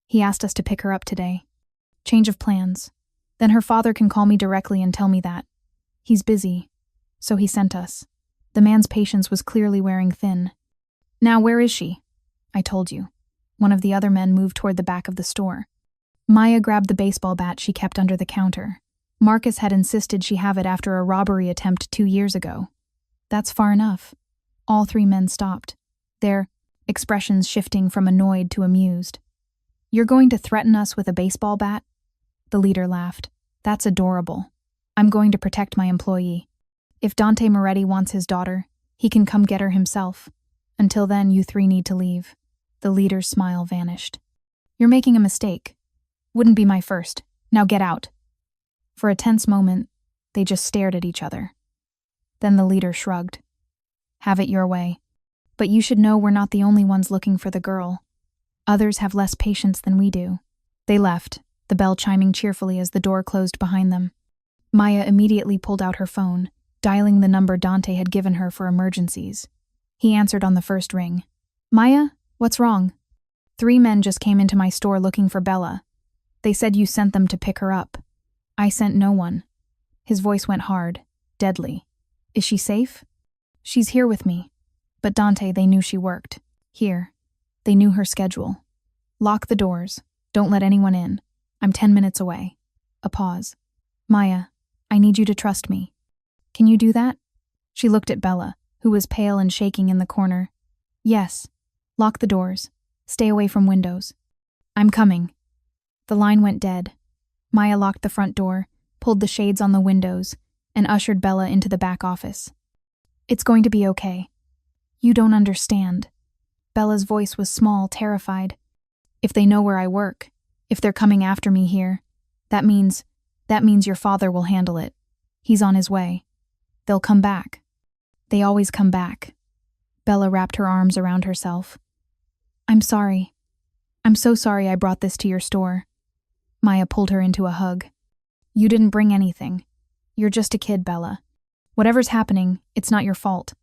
He asked us to pick her up today. Change of plans. Then her father can call me directly and tell me that. He's busy. So he sent us. The man's patience was clearly wearing thin. Now where is she? I told you. One of the other men moved toward the back of the store. Maya grabbed the baseball bat she kept under the counter. Marcus had insisted she have it after a robbery attempt 2 years ago. That's far enough. All 3 men stopped, their expressions shifting from annoyed to amused. You're going to threaten us with a baseball bat? The leader laughed. That's adorable. I'm going to protect my employee. If Dante Moretti wants his daughter, he can come get her himself. Until then, you 3 need to leave. The leader's smile vanished. You're making a mistake. Wouldn't be my first. Now get out. For a tense moment, they just stared at each other. Then the leader shrugged. Have it your way. But you should know we're not the only ones looking for the girl. Others have less patience than we do. They left, the bell chiming cheerfully as the door closed behind them. Maya immediately pulled out her phone, dialing the number Dante had given her for emergencies. He answered on the first ring. Maya, what's wrong? 3 men just came into my store looking for Bella. They said you sent them to pick her up. I sent no one. His voice went hard, deadly. Is she safe? She's here with me. But Dante, they knew she worked. Here. They knew her schedule. Lock the doors. Don't let anyone in. I'm 10 minutes away. A pause. Maya, I need you to trust me. Can you do that? She looked at Bella, who was pale and shaking in the corner. Yes. Lock the doors. Stay away from windows. I'm coming. The line went dead. Maya locked the front door, pulled the shades on the windows, and ushered Bella into the back office. It's going to be okay. You don't understand. Bella's voice was small, terrified. If they know where I work, if they're coming after me here, that means your father will handle it. He's on his way. They'll come back. They always come back. Bella wrapped her arms around herself. I'm sorry. I'm so sorry I brought this to your store. Maya pulled her into a hug. You didn't bring anything. You're just a kid, Bella. Whatever's happening, it's not your fault.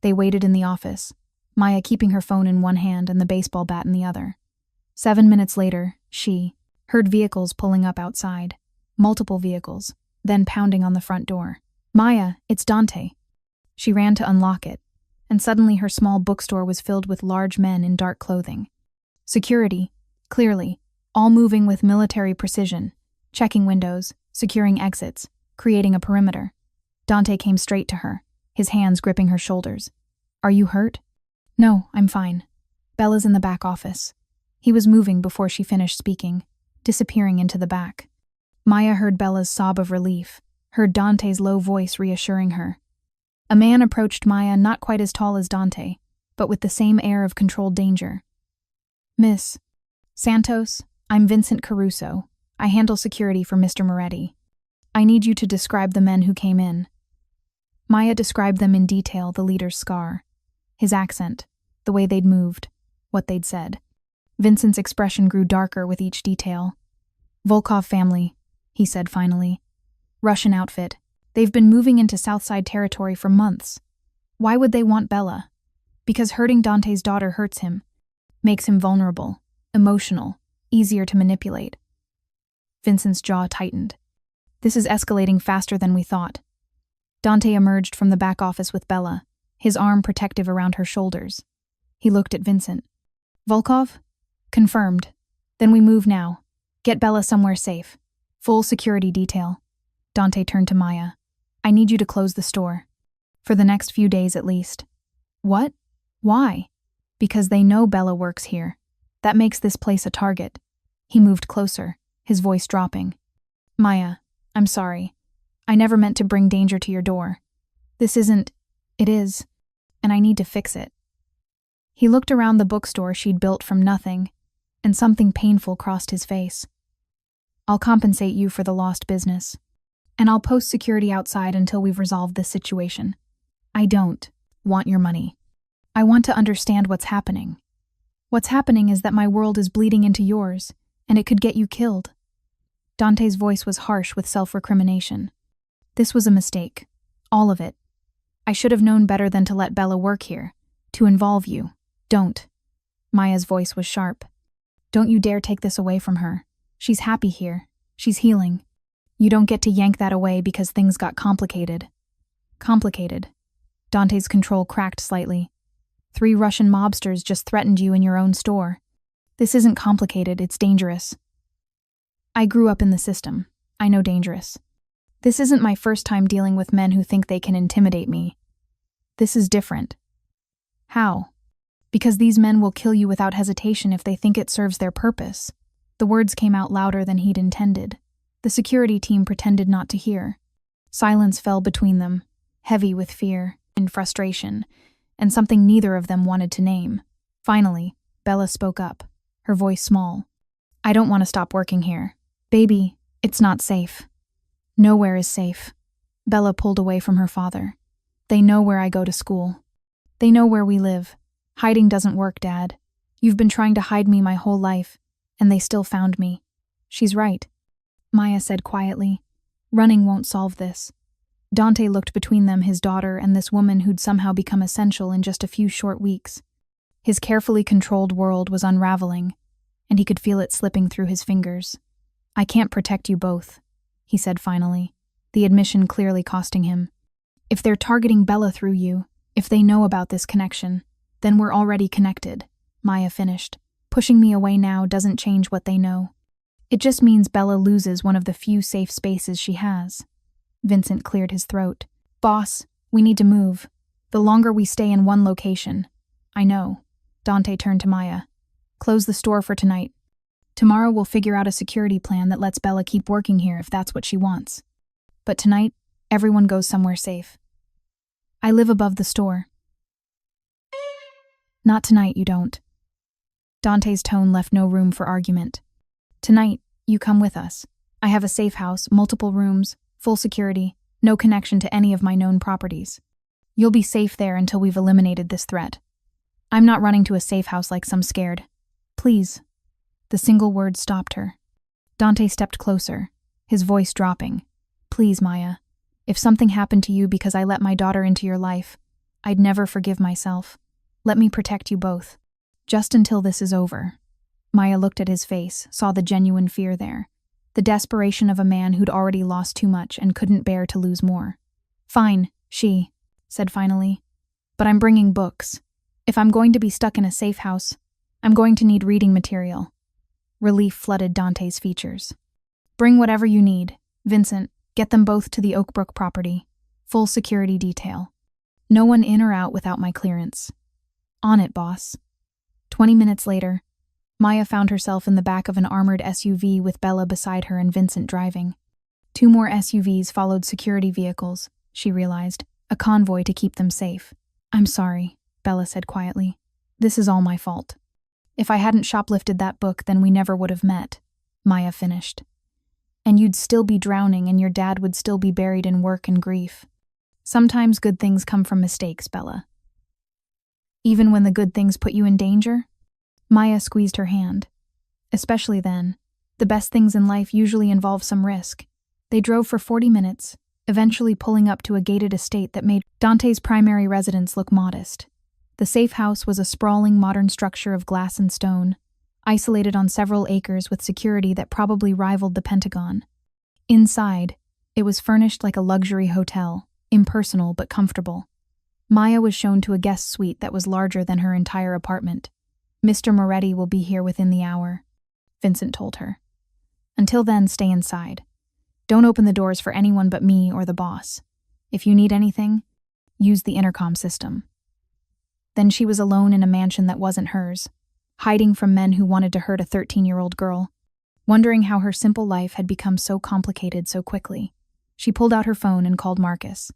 They waited in the office, Maya keeping her phone in one hand and the baseball bat in the other. 7 minutes later, she heard vehicles pulling up outside. Multiple vehicles, then pounding on the front door. Maya, it's Dante. She ran to unlock it, and suddenly her small bookstore was filled with large men in dark clothing. Security, clearly, all moving with military precision, checking windows, securing exits, creating a perimeter. Dante came straight to her, his hands gripping her shoulders. Are you hurt? No, I'm fine. Bella's in the back office. He was moving before she finished speaking, disappearing into the back. Maya heard Bella's sob of relief, heard Dante's low voice reassuring her. A man approached Maya, not quite as tall as Dante, but with the same air of controlled danger. Miss Santos, I'm Vincent Caruso. I handle security for Mr. Moretti. I need you to describe the men who came in. Maya described them in detail, the leader's scar, his accent, the way they'd moved, what they'd said. Vincent's expression grew darker with each detail. Volkov family, he said finally. Russian outfit. They've been moving into Southside territory for months. Why would they want Bella? Because hurting Dante's daughter hurts him, makes him vulnerable, emotional, easier to manipulate. Vincent's jaw tightened. This is escalating faster than we thought. Dante emerged from the back office with Bella, his arm protective around her shoulders. He looked at Vincent. Volkov? Confirmed. Then we move now. Get Bella somewhere safe. Full security detail. Dante turned to Maya. I need you to close the store. For the next few days at least. What? Why? Because they know Bella works here. That makes this place a target. He moved closer, his voice dropping. Maya, I'm sorry. I never meant to bring danger to your door. This isn't. It is. And I need to fix it. He looked around the bookstore she'd built from nothing, and something painful crossed his face. I'll compensate you for the lost business. And I'll post security outside until we've resolved this situation. I don't want your money. I want to understand what's happening. What's happening is that my world is bleeding into yours, and it could get you killed. Dante's voice was harsh with self-recrimination. This was a mistake. All of it. I should have known better than to let Bella work here, to involve you. Don't. Maya's voice was sharp. Don't you dare take this away from her. She's happy here. She's healing. You don't get to yank that away because things got complicated. Complicated. Dante's control cracked slightly. 3 Russian mobsters just threatened you in your own store. This isn't complicated, it's dangerous. I grew up in the system. I know dangerous. This isn't my first time dealing with men who think they can intimidate me. This is different. How? Because these men will kill you without hesitation if they think it serves their purpose. The words came out louder than he'd intended. The security team pretended not to hear. Silence fell between them, heavy with fear and frustration, and something neither of them wanted to name. Finally, Bella spoke up, her voice small. I don't want to stop working here. Baby, it's not safe. Nowhere is safe. Bella pulled away from her father. They know where I go to school. They know where we live. Hiding doesn't work, Dad. You've been trying to hide me my whole life, and they still found me. She's right. Maya said quietly. Running won't solve this. Dante looked between them, his daughter, and this woman who'd somehow become essential in just a few short weeks. His carefully controlled world was unraveling, and he could feel it slipping through his fingers. I can't protect you both, he said finally, the admission clearly costing him. If they're targeting Bella through you, if they know about this connection, then we're already connected, Maya finished. Pushing me away now doesn't change what they know. It just means Bella loses one of the few safe spaces she has. Vincent cleared his throat. Boss, we need to move. The longer we stay in one location. I know. Dante turned to Maya. Close the store for tonight. Tomorrow we'll figure out a security plan that lets Bella keep working here if that's what she wants. But tonight, everyone goes somewhere safe. I live above the store. Not tonight, you don't. Dante's tone left no room for argument. Tonight, you come with us. I have a safe house, multiple rooms, full security, no connection to any of my known properties. You'll be safe there until we've eliminated this threat. I'm not running to a safe house like some scared. Please. The single word stopped her. Dante stepped closer, his voice dropping. Please, Maya. If something happened to you because I let my daughter into your life, I'd never forgive myself. Let me protect you both. Just until this is over. Maya looked at his face, saw the genuine fear there. The desperation of a man who'd already lost too much and couldn't bear to lose more. Fine, she said finally. But I'm bringing books. If I'm going to be stuck in a safe house, I'm going to need reading material. Relief flooded Dante's features. Bring whatever you need. Vincent, get them both to the Oakbrook property. Full security detail. No one in or out without my clearance. On it, boss. 20 minutes later, Maya found herself in the back of an armored SUV with Bella beside her and Vincent driving. 2 more SUVs followed security vehicles, she realized, a convoy to keep them safe. I'm sorry, Bella said quietly. This is all my fault. If I hadn't shoplifted that book, then we never would have met, Maya finished. And you'd still be drowning and your dad would still be buried in work and grief. Sometimes good things come from mistakes, Bella. Even when the good things put you in danger? Maya squeezed her hand. Especially then. The best things in life usually involve some risk. They drove for 40 minutes, eventually pulling up to a gated estate that made Dante's primary residence look modest. The safe house was a sprawling modern structure of glass and stone, isolated on several acres with security that probably rivaled the Pentagon. Inside, it was furnished like a luxury hotel, impersonal but comfortable. Maya was shown to a guest suite that was larger than her entire apartment. Mr. Moretti will be here within the hour, Vincent told her. Until then, stay inside. Don't open the doors for anyone but me or the boss. If you need anything, use the intercom system. Then she was alone in a mansion that wasn't hers, hiding from men who wanted to hurt a 13-year-old girl, wondering how her simple life had become so complicated so quickly. She pulled out her phone and called Marcus.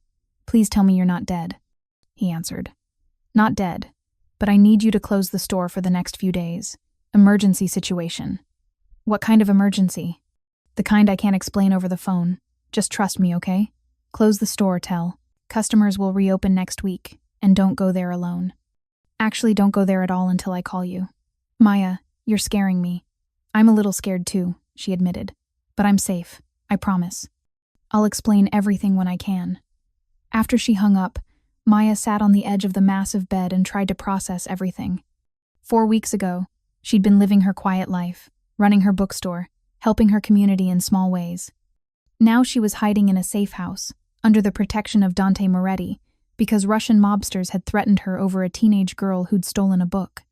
Please tell me you're not dead, he answered. Not dead, but I need you to close the store for the next few days. Emergency situation. What kind of emergency? The kind I can't explain over the phone. Just trust me, okay? Close the store, Tell. Customers will reopen next week, and don't go there alone. Actually, don't go there at all until I call you. Maya, you're scaring me. I'm a little scared too, she admitted. But I'm safe, I promise. I'll explain everything when I can. After she hung up, Maya sat on the edge of the massive bed and tried to process everything. 4 weeks ago, she'd been living her quiet life, running her bookstore, helping her community in small ways. Now she was hiding in a safe house, under the protection of Dante Moretti, because Russian mobsters had threatened her over a teenage girl who'd stolen a book.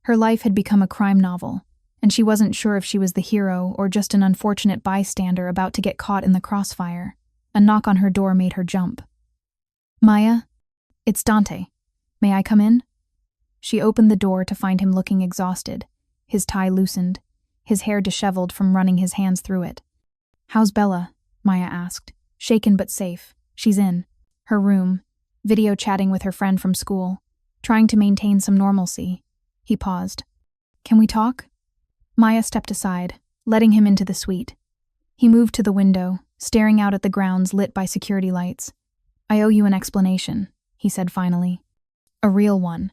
Her life had become a crime novel, and she wasn't sure if she was the hero or just an unfortunate bystander about to get caught in the crossfire. A knock on her door made her jump. Maya? It's Dante. May I come in? She opened the door to find him looking exhausted, his tie loosened, his hair disheveled from running his hands through it. How's Bella? Maya asked. Shaken but safe. She's in her room, video chatting with her friend from school, trying to maintain some normalcy. He paused. Can we talk? Maya stepped aside, letting him into the suite. He moved to the window, staring out at the grounds lit by security lights. I owe you an explanation, he said finally. A real one.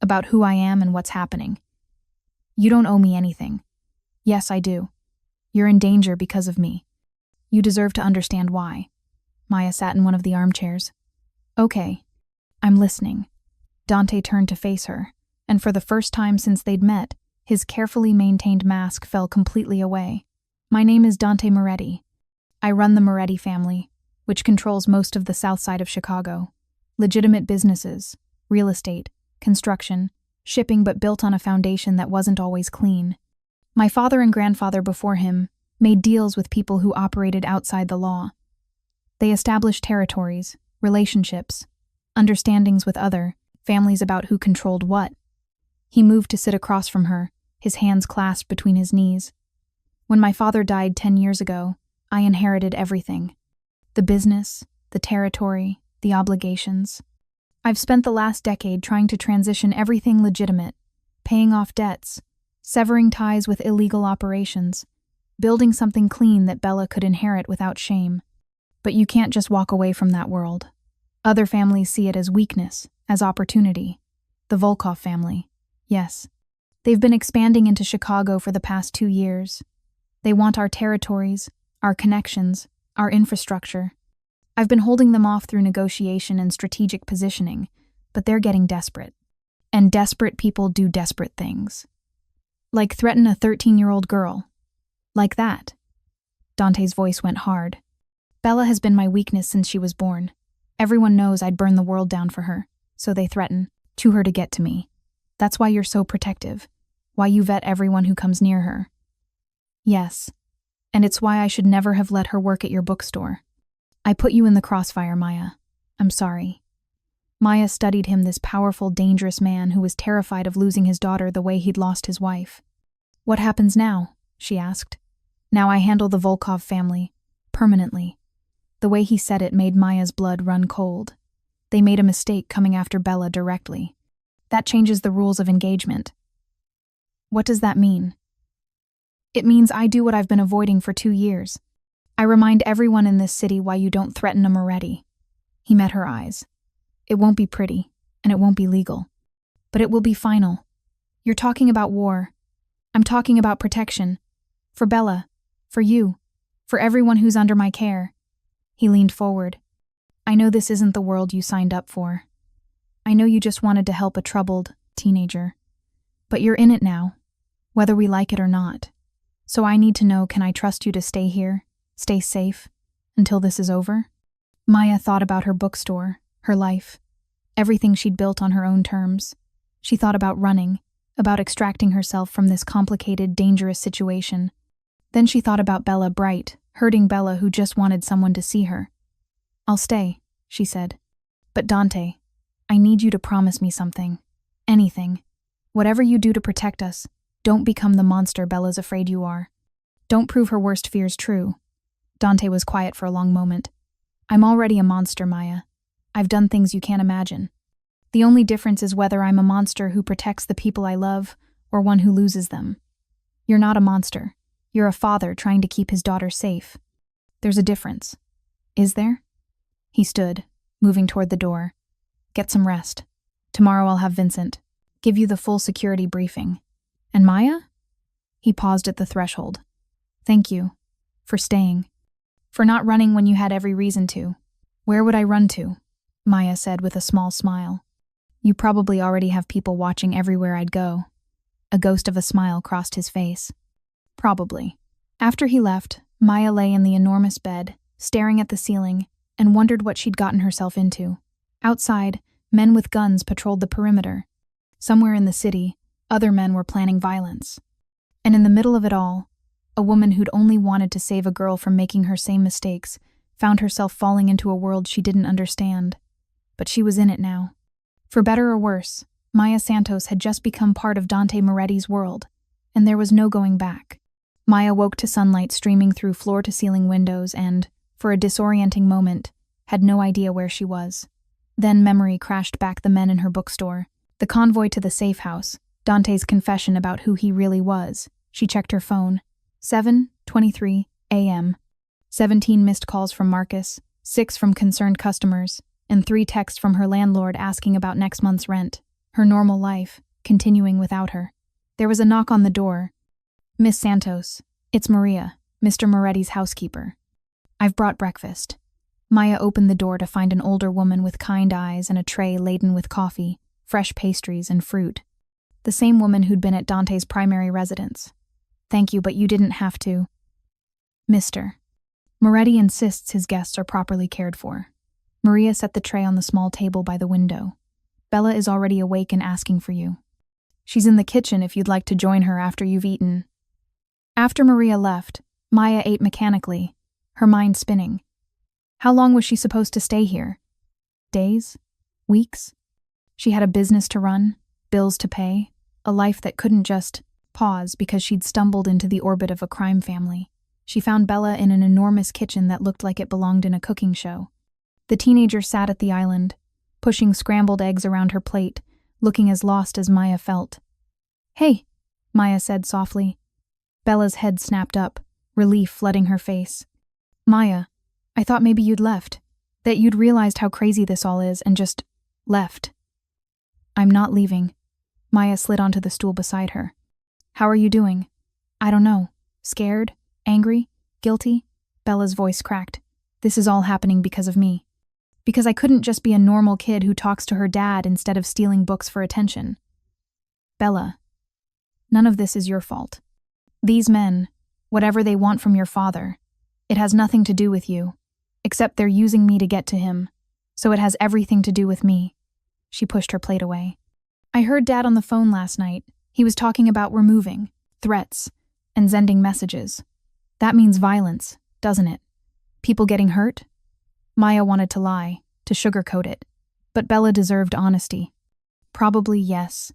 About who I am and what's happening. You don't owe me anything. Yes, I do. You're in danger because of me. You deserve to understand why. Maya sat in one of the armchairs. Okay. I'm listening. Dante turned to face her, and for the first time since they'd met, his carefully maintained mask fell completely away. My name is Dante Moretti. I run the Moretti family, which controls most of the south side of Chicago. Legitimate businesses, real estate, construction, shipping, but built on a foundation that wasn't always clean. My father and grandfather before him made deals with people who operated outside the law. They established territories, relationships, understandings with other families about who controlled what. He moved to sit across from her, his hands clasped between his knees. When my father died 10 years ago, I inherited everything. The business, the territory, the obligations. I've spent the last decade trying to transition everything legitimate, paying off debts, severing ties with illegal operations, building something clean that Bella could inherit without shame. But you can't just walk away from that world. Other families see it as weakness, as opportunity. The Volkov family. Yes. They've been expanding into Chicago for the past 2 years. They want our territories, our connections, our infrastructure. I've been holding them off through negotiation and strategic positioning, but they're getting desperate. And desperate people do desperate things. Like threaten a 13-year-old girl. Like that. Dante's voice went hard. Bella has been my weakness since she was born. Everyone knows I'd burn the world down for her, so they threaten to her to get to me. That's why you're so protective, why you vet everyone who comes near her. Yes, and it's why I should never have let her work at your bookstore. I put you in the crossfire, Maya. I'm sorry. Maya studied him, this powerful, dangerous man who was terrified of losing his daughter the way he'd lost his wife. What happens now? She asked. Now I handle the Volkov family, permanently. The way he said it made Maya's blood run cold. They made a mistake coming after Bella directly. That changes the rules of engagement. What does that mean? It means I do what I've been avoiding for 2 years. I remind everyone in this city why you don't threaten a Moretti. He met her eyes. It won't be pretty, and it won't be legal. But it will be final. You're talking about war. I'm talking about protection. For Bella. For you. For everyone who's under my care. He leaned forward. I know this isn't the world you signed up for. I know you just wanted to help a troubled teenager. But you're in it now, whether we like it or not. So I need to know, can I trust you to stay here, stay safe, until this is over? Maya thought about her bookstore, her life, everything she'd built on her own terms. She thought about running, about extracting herself from this complicated, dangerous situation. Then she thought about Bella, bright, hurting Bella who just wanted someone to see her. I'll stay, she said. But Dante, I need you to promise me something. Anything. Whatever you do to protect us, don't become the monster Bella's afraid you are. Don't prove her worst fears true. Dante was quiet for a long moment. I'm already a monster, Maya. I've done things you can't imagine. The only difference is whether I'm a monster who protects the people I love or one who loses them. You're not a monster. You're a father trying to keep his daughter safe. There's a difference. Is there? He stood, moving toward the door. Get some rest. Tomorrow I'll have Vincent. Give you the full security briefing. And Maya? He paused at the threshold. Thank you. For staying. For not running when you had every reason to. Where would I run to? Maya said with a small smile. You probably already have people watching everywhere I'd go. A ghost of a smile crossed his face. Probably. After he left, Maya lay in the enormous bed, staring at the ceiling, and wondered what she'd gotten herself into. Outside, men with guns patrolled the perimeter. Somewhere in the city, other men were planning violence. And in the middle of it all, a woman who'd only wanted to save a girl from making her same mistakes found herself falling into a world she didn't understand. But she was in it now. For better or worse, Maya Santos had just become part of Dante Moretti's world, and there was no going back. Maya woke to sunlight streaming through floor-to-ceiling windows and, for a disorienting moment, had no idea where she was. Then memory crashed back the men in her bookstore, the convoy to the safe house, Dante's confession about who he really was. She checked her phone. 7:23 a.m. 17 missed calls from Marcus, 6 from concerned customers, and 3 texts from her landlord asking about next month's rent. Her normal life, continuing without her. There was a knock on the door. Miss Santos, it's Maria, Mr. Moretti's housekeeper. I've brought breakfast. Maya opened the door to find an older woman with kind eyes and a tray laden with coffee, fresh pastries, and fruit. The same woman who'd been at Dante's primary residence. Thank you, but you didn't have to. Mr. Moretti insists his guests are properly cared for. Maria set the tray on the small table by the window. Bella is already awake and asking for you. She's in the kitchen if you'd like to join her after you've eaten. After Maria left, Maya ate mechanically, her mind spinning. How long was she supposed to stay here? Days? Weeks? She had a business to run, bills to pay, a life that couldn't just pause because she'd stumbled into the orbit of a crime family. She found Bella in an enormous kitchen that looked like it belonged in a cooking show. The teenager sat at the island, pushing scrambled eggs around her plate, looking as lost as Maya felt. "Hey," Maya said softly. Bella's head snapped up, relief flooding her face. "Maya, I thought maybe you'd left, that you'd realized how crazy this all is and just left." "I'm not leaving." Maya slid onto the stool beside her. "How are you doing?" "I don't know. Scared? Angry? Guilty?" Bella's voice cracked. "This is all happening because of me. Because I couldn't just be a normal kid who talks to her dad instead of stealing books for attention." "Bella, none of this is your fault. These men, whatever they want from your father, it has nothing to do with you, except they're using me to get to him, so it has everything to do with me." She pushed her plate away. "I heard Dad on the phone last night. He was talking about removing, threats, and sending messages. That means violence, doesn't it? People getting hurt?" Maya wanted to lie, to sugarcoat it, but Bella deserved honesty. "Probably yes.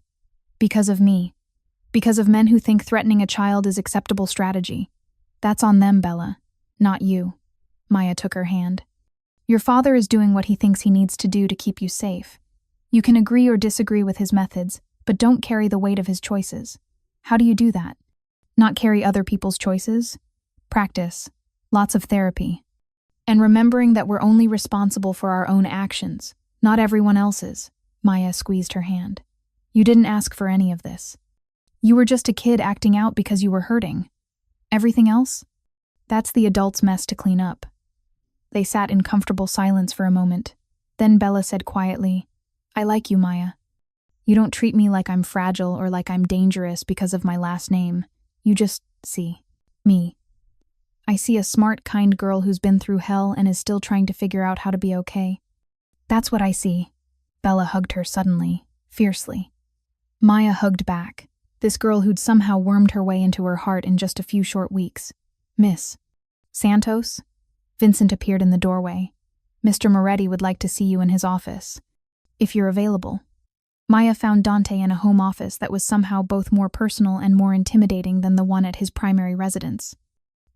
Because of me. Because of men who think threatening a child is acceptable strategy. That's on them, Bella, not you." Maya took her hand. "Your father is doing what he thinks he needs to do to keep you safe. You can agree or disagree with his methods, but don't carry the weight of his choices. How do you do that? Not carry other people's choices? Practice. Lots of therapy. And remembering that we're only responsible for our own actions, not everyone else's." Maya squeezed her hand. "You didn't ask for any of this. You were just a kid acting out because you were hurting. Everything else? That's the adult's mess to clean up." They sat in comfortable silence for a moment. Then Bella said quietly, "I like you, Maya. You don't treat me like I'm fragile or like I'm dangerous because of my last name. You just see me. I see a smart, kind girl who's been through hell and is still trying to figure out how to be okay. That's what I see." Bella hugged her suddenly, fiercely. Maya hugged back. This girl who'd somehow wormed her way into her heart in just a few short weeks. "Miss Santos?" Vincent appeared in the doorway. "Mr. Moretti would like to see you in his office, if you're available." Maya found Dante in a home office that was somehow both more personal and more intimidating than the one at his primary residence.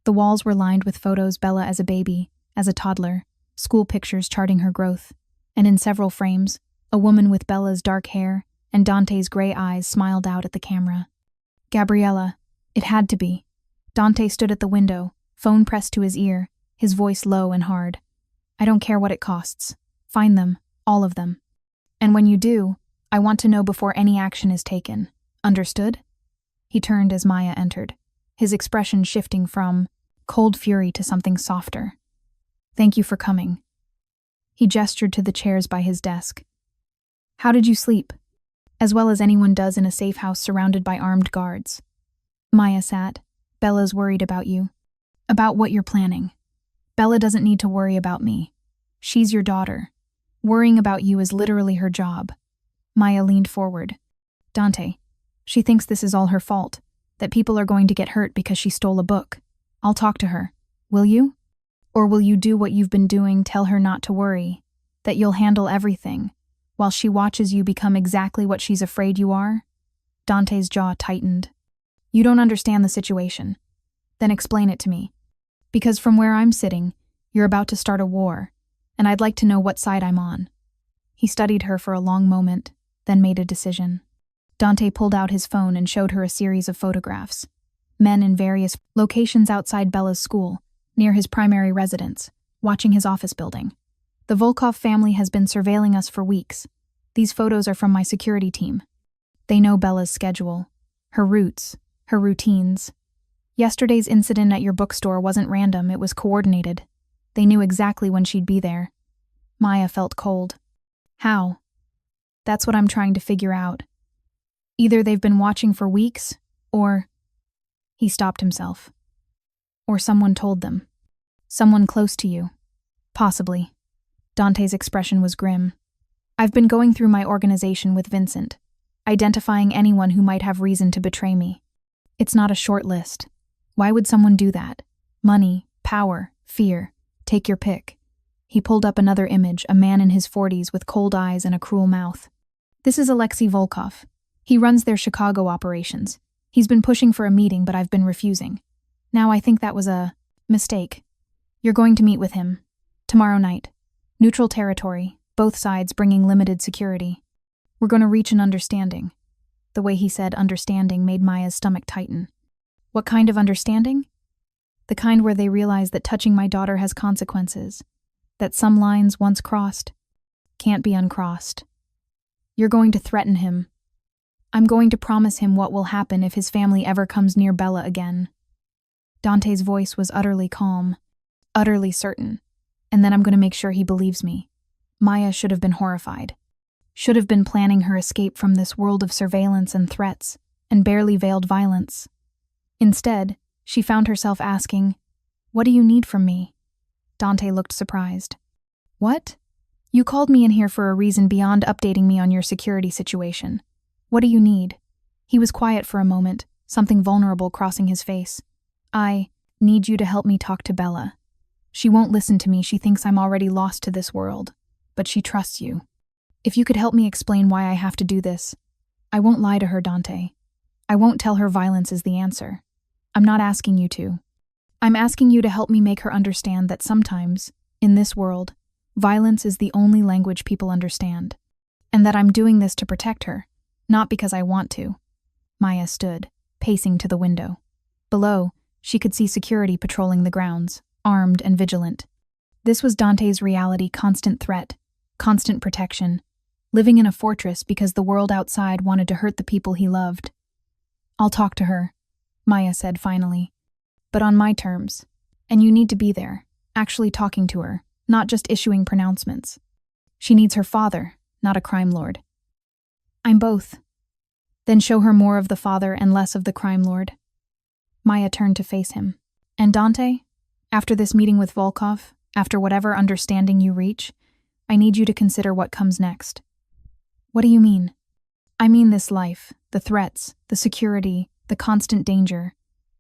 The walls were lined with photos Bella as a baby, as a toddler, school pictures charting her growth, and in several frames, a woman with Bella's dark hair and Dante's gray eyes smiled out at the camera. "Gabriella, it had to be." Dante stood at the window, phone pressed to his ear, his voice low and hard. "I don't care what it costs. Find them, all of them. And when you do, I want to know before any action is taken. Understood?" He turned as Maya entered, his expression shifting from cold fury to something softer. "Thank you for coming." He gestured to the chairs by his desk. "How did you sleep?" "As well as anyone does in a safe house surrounded by armed guards." Maya sat. "Bella's worried about you. About what you're planning. Bella doesn't need to worry about me. She's your daughter. Worrying about you is literally her job." Maya leaned forward. "Dante, she thinks this is all her fault, that people are going to get hurt because she stole a book. I'll talk to her. Will you? Or will you do what you've been doing, tell her not to worry, that you'll handle everything, while she watches you become exactly what she's afraid you are?" Dante's jaw tightened. "You don't understand the situation. Then explain it to me. Because from where I'm sitting, you're about to start a war, and I'd like to know what side I'm on." He studied her for a long moment, then made a decision. Dante pulled out his phone and showed her a series of photographs. Men in various locations outside Bella's school, near his primary residence, watching his office building. "The Volkov family has been surveilling us for weeks. These photos are from my security team. They know Bella's schedule, her routes, her routines. Yesterday's incident at your bookstore wasn't random, it was coordinated. They knew exactly when she'd be there." Maya felt cold. "How?" "That's what I'm trying to figure out. Either they've been watching for weeks, or..." He stopped himself. "Or someone told them. Someone close to you. Possibly." Dante's expression was grim. "I've been going through my organization with Vincent, identifying anyone who might have reason to betray me. It's not a short list. Why would someone do that? Money, power, fear. Take your pick." He pulled up another image, a man in his 40s with cold eyes and a cruel mouth. "This is Alexei Volkov. He runs their Chicago operations. He's been pushing for a meeting, but I've been refusing. Now I think that was a mistake. You're going to meet with him. Tomorrow night. Neutral territory. both sides bringing limited security. We're going to reach an understanding. The way he said understanding made Maya's stomach tighten. What kind of understanding? The kind where they realize that touching my daughter has consequences, that some lines once crossed can't be uncrossed. You're going to threaten him. I'm going to promise him what will happen if his family ever comes near Bella again. Dante's voice was utterly calm, utterly certain, and then I'm going to make sure he believes me. Maya should have been horrified. Should have been planning her escape from this world of surveillance and threats and barely veiled violence. Instead, she found herself asking, "What do you need from me?" Dante looked surprised. "What? You called me in here for a reason beyond updating me on your security situation. What do you need?" He was quiet for a moment, something vulnerable crossing his face. "I need you to help me talk to Bella. She won't listen to me. She thinks I'm already lost to this world, but she trusts you. If you could help me explain why I have to do this. I won't lie to her, Dante. I won't tell her violence is the answer. I'm not asking you to. I'm asking you to help me make her understand that sometimes, in this world, violence is the only language people understand, and that I'm doing this to protect her, not because I want to." Maya stood, pacing to the window. Below, she could see security patrolling the grounds, armed and vigilant. This was Dante's reality: constant threat, constant protection, living in a fortress because the world outside wanted to hurt the people he loved. "I'll talk to her," Maya said finally, "but on my terms. And you need to be there, actually talking to her, not just issuing pronouncements. She needs her father, not a crime lord." "I'm both." "Then show her more of the father and less of the crime lord." Maya turned to face him. "And Dante, after this meeting with Volkov, after whatever understanding you reach, I need you to consider what comes next." "What do you mean?" "I mean this life, the threats, the security, the constant danger.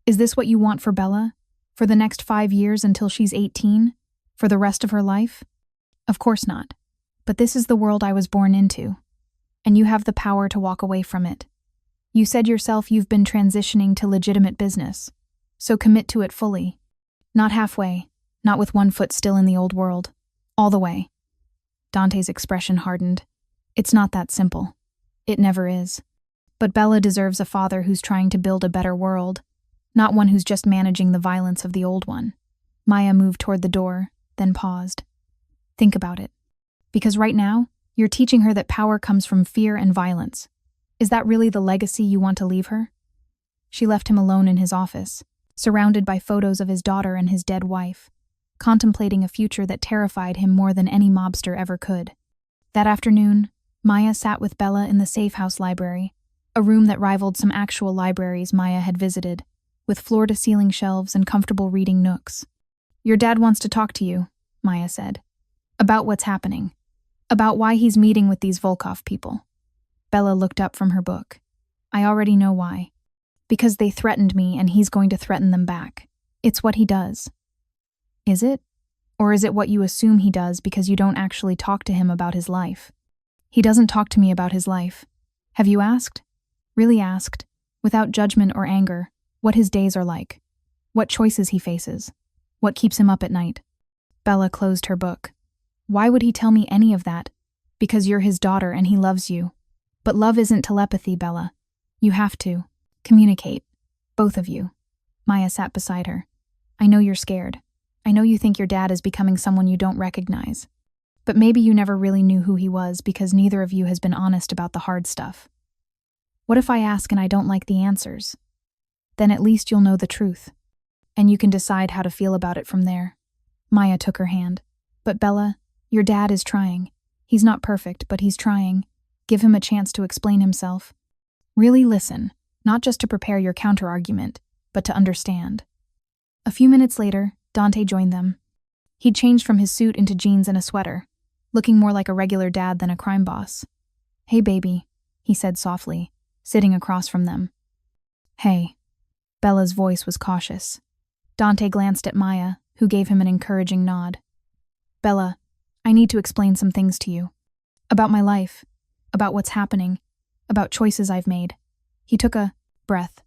Is this what you want for Bella? For the next 5 years until she's 18? For the rest of her life? Of course not. But this is the world I was born into. And you have the power to walk away from it. You said yourself you've been transitioning to legitimate business. So commit to it fully. Not halfway, not with one foot still in the old world. All the way." Dante's expression hardened. "It's not that simple. It never is. But Bella deserves a father who's trying to build a better world, not one who's just managing the violence of the old one." Maya moved toward the door, then paused. "Think about it. Because right now, you're teaching her that power comes from fear and violence. Is that really the legacy you want to leave her?" She left him alone in his office, surrounded by photos of his daughter and his dead wife, contemplating a future that terrified him more than any mobster ever could. That afternoon, Maya sat with Bella in the safe house library, a room that rivaled some actual libraries Maya had visited, with floor-to-ceiling shelves and comfortable reading nooks. "Your dad wants to talk to you," Maya said. "About what's happening. About why he's meeting with these Volkov people." Bella looked up from her book. "I already know why. Because they threatened me and he's going to threaten them back. It's what he does." "Is it? Or is it what you assume he does because you don't actually talk to him about his life?" "He doesn't talk to me about his life. Have you asked? Really asked, without judgment or anger, what his days are like? What choices he faces? What keeps him up at night?" Bella closed her book. "Why would he tell me any of that? Because you're his daughter and he loves you. But love isn't telepathy, Bella. You have to communicate. Both of you." Maya sat beside her. "I know you're scared. I know you think your dad is becoming someone you don't recognize. But maybe you never really knew who he was because neither of you has been honest about the hard stuff. What if I ask and I don't like the answers? Then at least you'll know the truth. And you can decide how to feel about it from there." Maya took her hand. "But Bella, your dad is trying. He's not perfect, but he's trying. Give him a chance to explain himself. Really listen, not just to prepare your counter-argument, but to understand." A few minutes later, Dante joined them. He'd changed from his suit into jeans and a sweater, looking more like a regular dad than a crime boss. "Hey, baby," he said softly, sitting across from them. "Hey." Bella's voice was cautious. Dante glanced at Maya, who gave him an encouraging nod. "Bella, I need to explain some things to you. About my life, about what's happening, about choices I've made." He took a breath.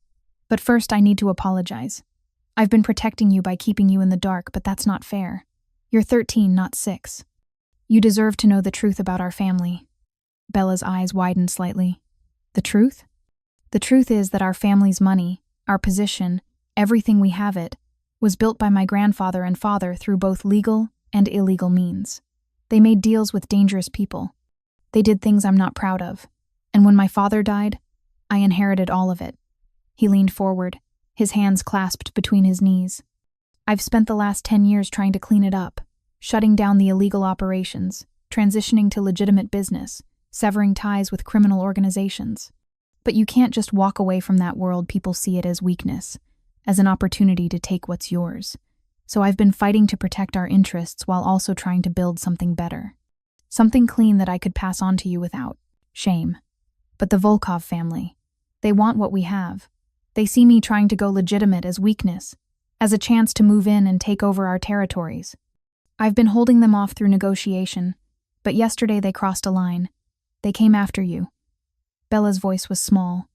"But first I need to apologize. I've been protecting you by keeping you in the dark, but that's not fair. You're 13, not 6. You deserve to know the truth about our family. Bella's eyes widened slightly. The truth? The truth is that our family's money, our position, everything we have it, was built by my grandfather and father through both legal and illegal means. They made deals with dangerous people. They did things I'm not proud of. And when my father died, I inherited all of it. He leaned forward, his hands clasped between his knees. I've spent the last 10 years trying to clean it up, shutting down the illegal operations, transitioning to legitimate business, severing ties with criminal organizations. But you can't just walk away from that world. People see it as weakness, as an opportunity to take what's yours. So I've been fighting to protect our interests while also trying to build something better. Something clean that I could pass on to you without shame. But the Volkov family, they want what we have. They see me trying to go legitimate as weakness, as a chance to move in and take over our territories. I've been holding them off through negotiation, but yesterday they crossed a line. They came after you. Bella's voice was small.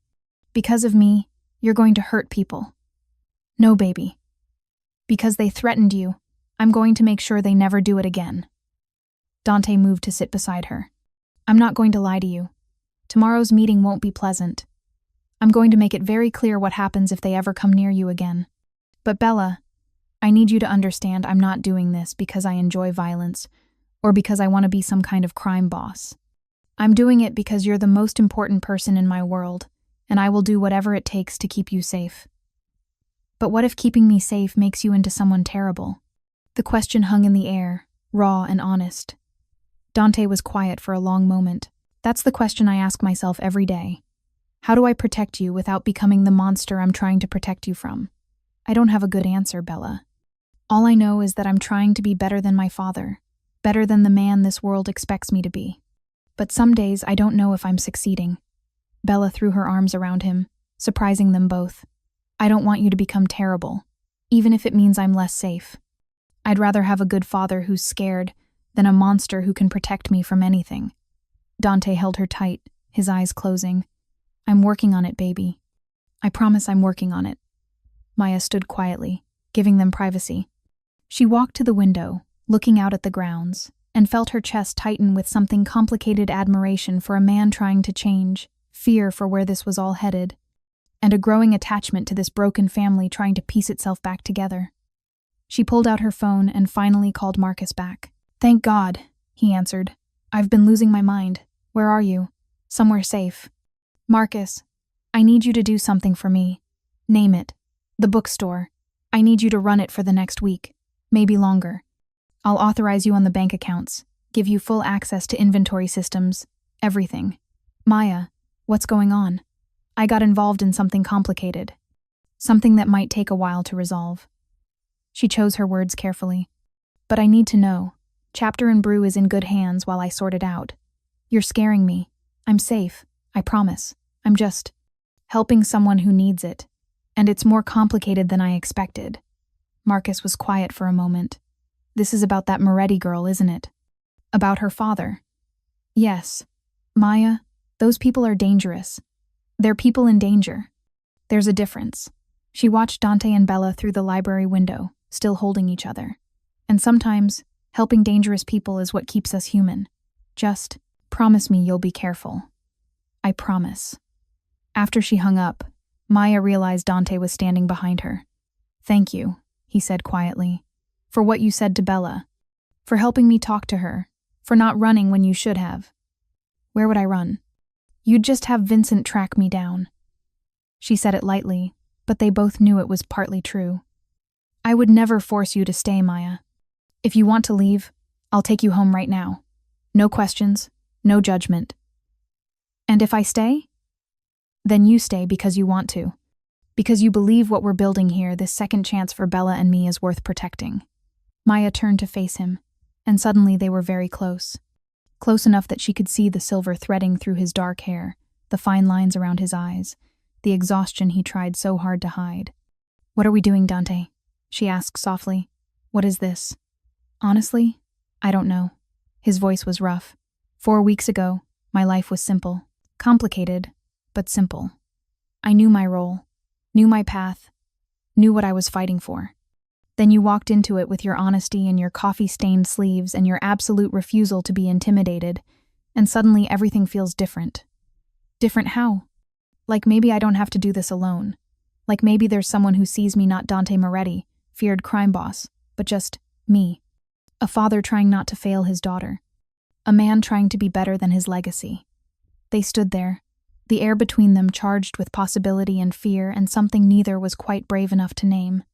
Because of me, you're going to hurt people. No, baby. Because they threatened you, I'm going to make sure they never do it again. Dante moved to sit beside her. I'm not going to lie to you. Tomorrow's meeting won't be pleasant. I'm going to make it very clear what happens if they ever come near you again. But Bella, I need you to understand I'm not doing this because I enjoy violence or because I want to be some kind of crime boss. I'm doing it because you're the most important person in my world, and I will do whatever it takes to keep you safe. But what if keeping me safe makes you into someone terrible? The question hung in the air, raw and honest. Dante was quiet for a long moment. That's the question I ask myself every day. How do I protect you without becoming the monster I'm trying to protect you from? I don't have a good answer, Bella. All I know is that I'm trying to be better than my father, better than the man this world expects me to be. But some days I don't know if I'm succeeding. Bella threw her arms around him, surprising them both. I don't want you to become terrible, even if it means I'm less safe. I'd rather have a good father who's scared than a monster who can protect me from anything. Dante held her tight, his eyes closing. I'm working on it, baby. I promise I'm working on it. Maya stood quietly, giving them privacy. She walked to the window, looking out at the grounds, and felt her chest tighten with something complicated admiration for a man trying to change, fear for where this was all headed, and a growing attachment to this broken family trying to piece itself back together. She pulled out her phone and finally called Marcus back. Thank God, he answered. I've been losing my mind. Where are you? Somewhere safe. Marcus, I need you to do something for me. Name it. The bookstore. I need you to run it for the next week, maybe longer. I'll authorize you on the bank accounts, give you full access to inventory systems, everything. Maya, what's going on? I got involved in something complicated. Something that might take a while to resolve. She chose her words carefully. But I need to know. Chapter and Brew is in good hands while I sort it out. You're scaring me. I'm safe, I promise. I'm just helping someone who needs it. And it's more complicated than I expected. Marcus was quiet for a moment. This is about that Moretti girl, isn't it? About her father. Yes. Maya, those people are dangerous. They're people in danger. There's a difference. She watched Dante and Bella through the library window, still holding each other. And sometimes, helping dangerous people is what keeps us human. Just promise me you'll be careful. I promise. After she hung up, Maya realized Dante was standing behind her. Thank you, he said quietly, for what you said to Bella, for helping me talk to her, for not running when you should have. Where would I run? You'd just have Vincent track me down. She said it lightly, but they both knew it was partly true. I would never force you to stay, Maya. If you want to leave, I'll take you home right now. No questions, no judgment. And if I stay? Then you stay because you want to. Because you believe what we're building here, this second chance for Bella and me, is worth protecting. Maya turned to face him, and suddenly they were very close. Close enough that she could see the silver threading through his dark hair, the fine lines around his eyes, the exhaustion he tried so hard to hide. What are we doing, Dante? She asked softly. What is this? Honestly, I don't know. His voice was rough. 4 weeks ago, my life was simple. Complicated, but simple. I knew my role, knew my path, knew what I was fighting for. Then you walked into it with your honesty and your coffee-stained sleeves and your absolute refusal to be intimidated, and suddenly everything feels different. Different how? Like maybe I don't have to do this alone. Like maybe there's someone who sees me, not Dante Moretti, feared crime boss, but just me. A father trying not to fail his daughter. A man trying to be better than his legacy. They stood there, the air between them charged with possibility and fear and something neither was quite brave enough to name.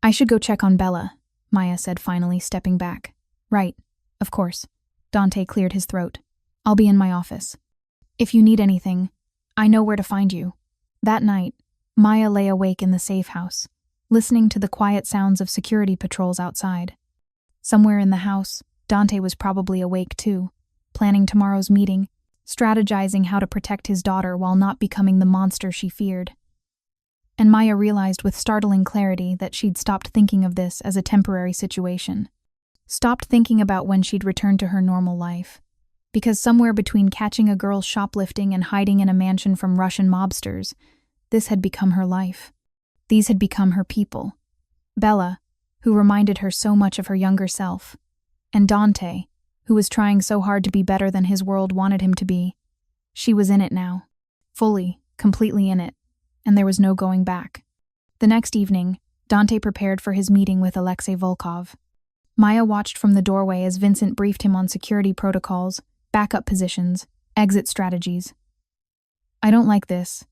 I should go check on Bella, Maya said finally, stepping back. Right, of course. Dante cleared his throat. I'll be in my office. If you need anything, I know where to find you. That night, Maya lay awake in the safe house, listening to the quiet sounds of security patrols outside. Somewhere in the house, Dante was probably awake too, planning tomorrow's meeting, strategizing how to protect his daughter while not becoming the monster she feared. And Maya realized with startling clarity that she'd stopped thinking of this as a temporary situation. Stopped thinking about when she'd return to her normal life. Because somewhere between catching a girl shoplifting and hiding in a mansion from Russian mobsters, this had become her life. These had become her people. Bella, who reminded her so much of her younger self, and Dante, who was trying so hard to be better than his world wanted him to be. She was in it now. Fully, completely in it. And there was no going back. The next evening, Dante prepared for his meeting with Alexei Volkov. Maya watched from the doorway as Vincent briefed him on security protocols, backup positions, exit strategies. I don't like this,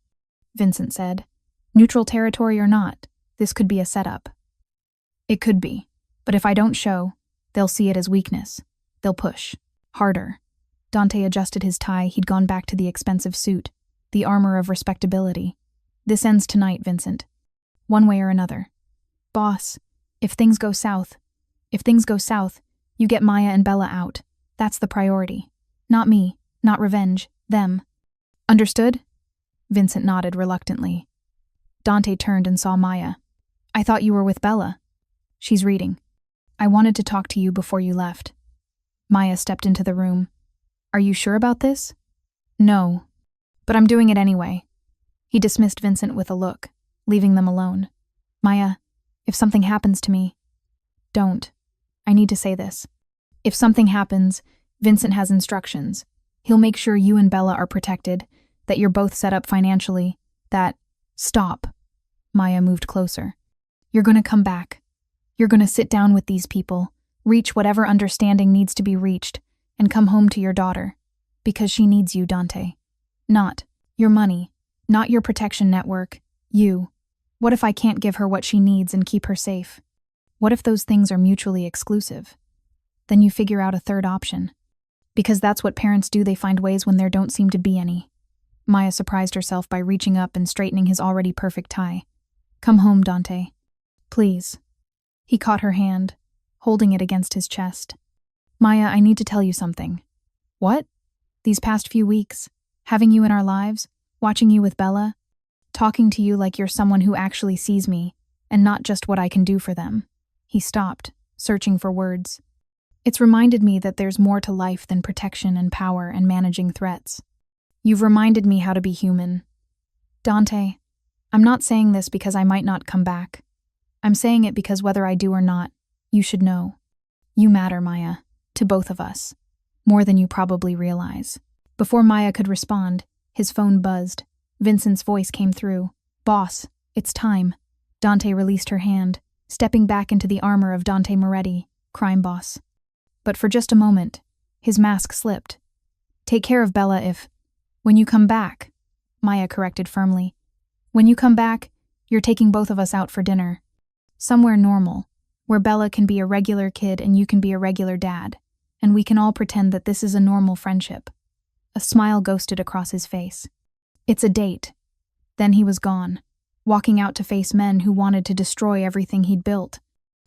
Vincent said. Neutral territory or not, this could be a setup. It could be, but if I don't show, they'll see it as weakness. They'll push. Harder. Dante adjusted his tie. He'd gone back to the expensive suit, the armor of respectability. This ends tonight, Vincent. One way or another. Boss, if things go south, you get Maya and Bella out. That's the priority. Not me, not revenge, them. Understood? Vincent nodded reluctantly. Dante turned and saw Maya. I thought you were with Bella. She's reading. I wanted to talk to you before you left. Maya stepped into the room. Are you sure about this? No, but I'm doing it anyway. He dismissed Vincent with a look, leaving them alone. Maya, if something happens to me, don't. I need to say this. If something happens, Vincent has instructions. He'll make sure you and Bella are protected, that you're both set up financially, that... Stop. Maya moved closer. You're going to come back. You're going to sit down with these people, reach whatever understanding needs to be reached, and come home to your daughter. Because she needs you, Dante. Not your money, not your protection network, you. What if I can't give her what she needs and keep her safe? What if those things are mutually exclusive? Then you figure out a third option. Because that's what parents do, they find ways when there don't seem to be any. Maya surprised herself by reaching up and straightening his already perfect tie. Come home, Dante. Please. He caught her hand, holding it against his chest. Maya, I need to tell you something. What? These past few weeks, having you in our lives, watching you with Bella, talking to you like you're someone who actually sees me, and not just what I can do for them. He stopped, searching for words. It's reminded me that there's more to life than protection and power and managing threats. You've reminded me how to be human. Dante, I'm not saying this because I might not come back. I'm saying it because whether I do or not, you should know. You matter, Maya, to both of us. More than you probably realize. Before Maya could respond, his phone buzzed. Vincent's voice came through. Boss, it's time. Dante released her hand, stepping back into the armor of Dante Moretti, crime boss. But for just a moment, his mask slipped. Take care of Bella if... When you come back, Maya corrected firmly. When you come back, you're taking both of us out for dinner. Somewhere normal, where Bella can be a regular kid and you can be a regular dad, and we can all pretend that this is a normal friendship. A smile ghosted across his face. It's a date. Then he was gone, walking out to face men who wanted to destroy everything he'd built.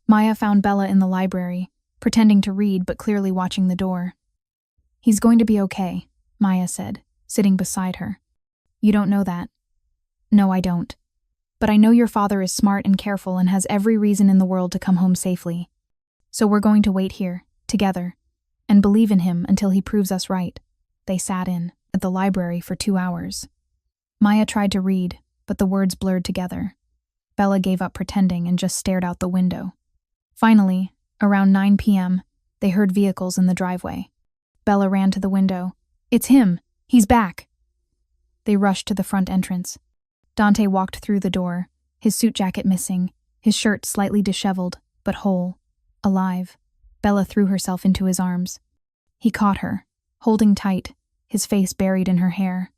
Maya found Bella in the library, pretending to read but clearly watching the door. He's going to be okay, Maya said, sitting beside her. You don't know that. No, I don't. But I know your father is smart and careful and has every reason in the world to come home safely. So we're going to wait here, together, and believe in him until he proves us right. They sat at the library for 2 hours. Maya tried to read, but the words blurred together. Bella gave up pretending and just stared out the window. Finally, around 9 p.m., they heard vehicles in the driveway. Bella ran to the window. "It's him! He's back!" They rushed to the front entrance. Dante walked through the door, his suit jacket missing, his shirt slightly disheveled, but whole, alive. Bella threw herself into his arms. He caught her, holding tight, his face buried in her hair.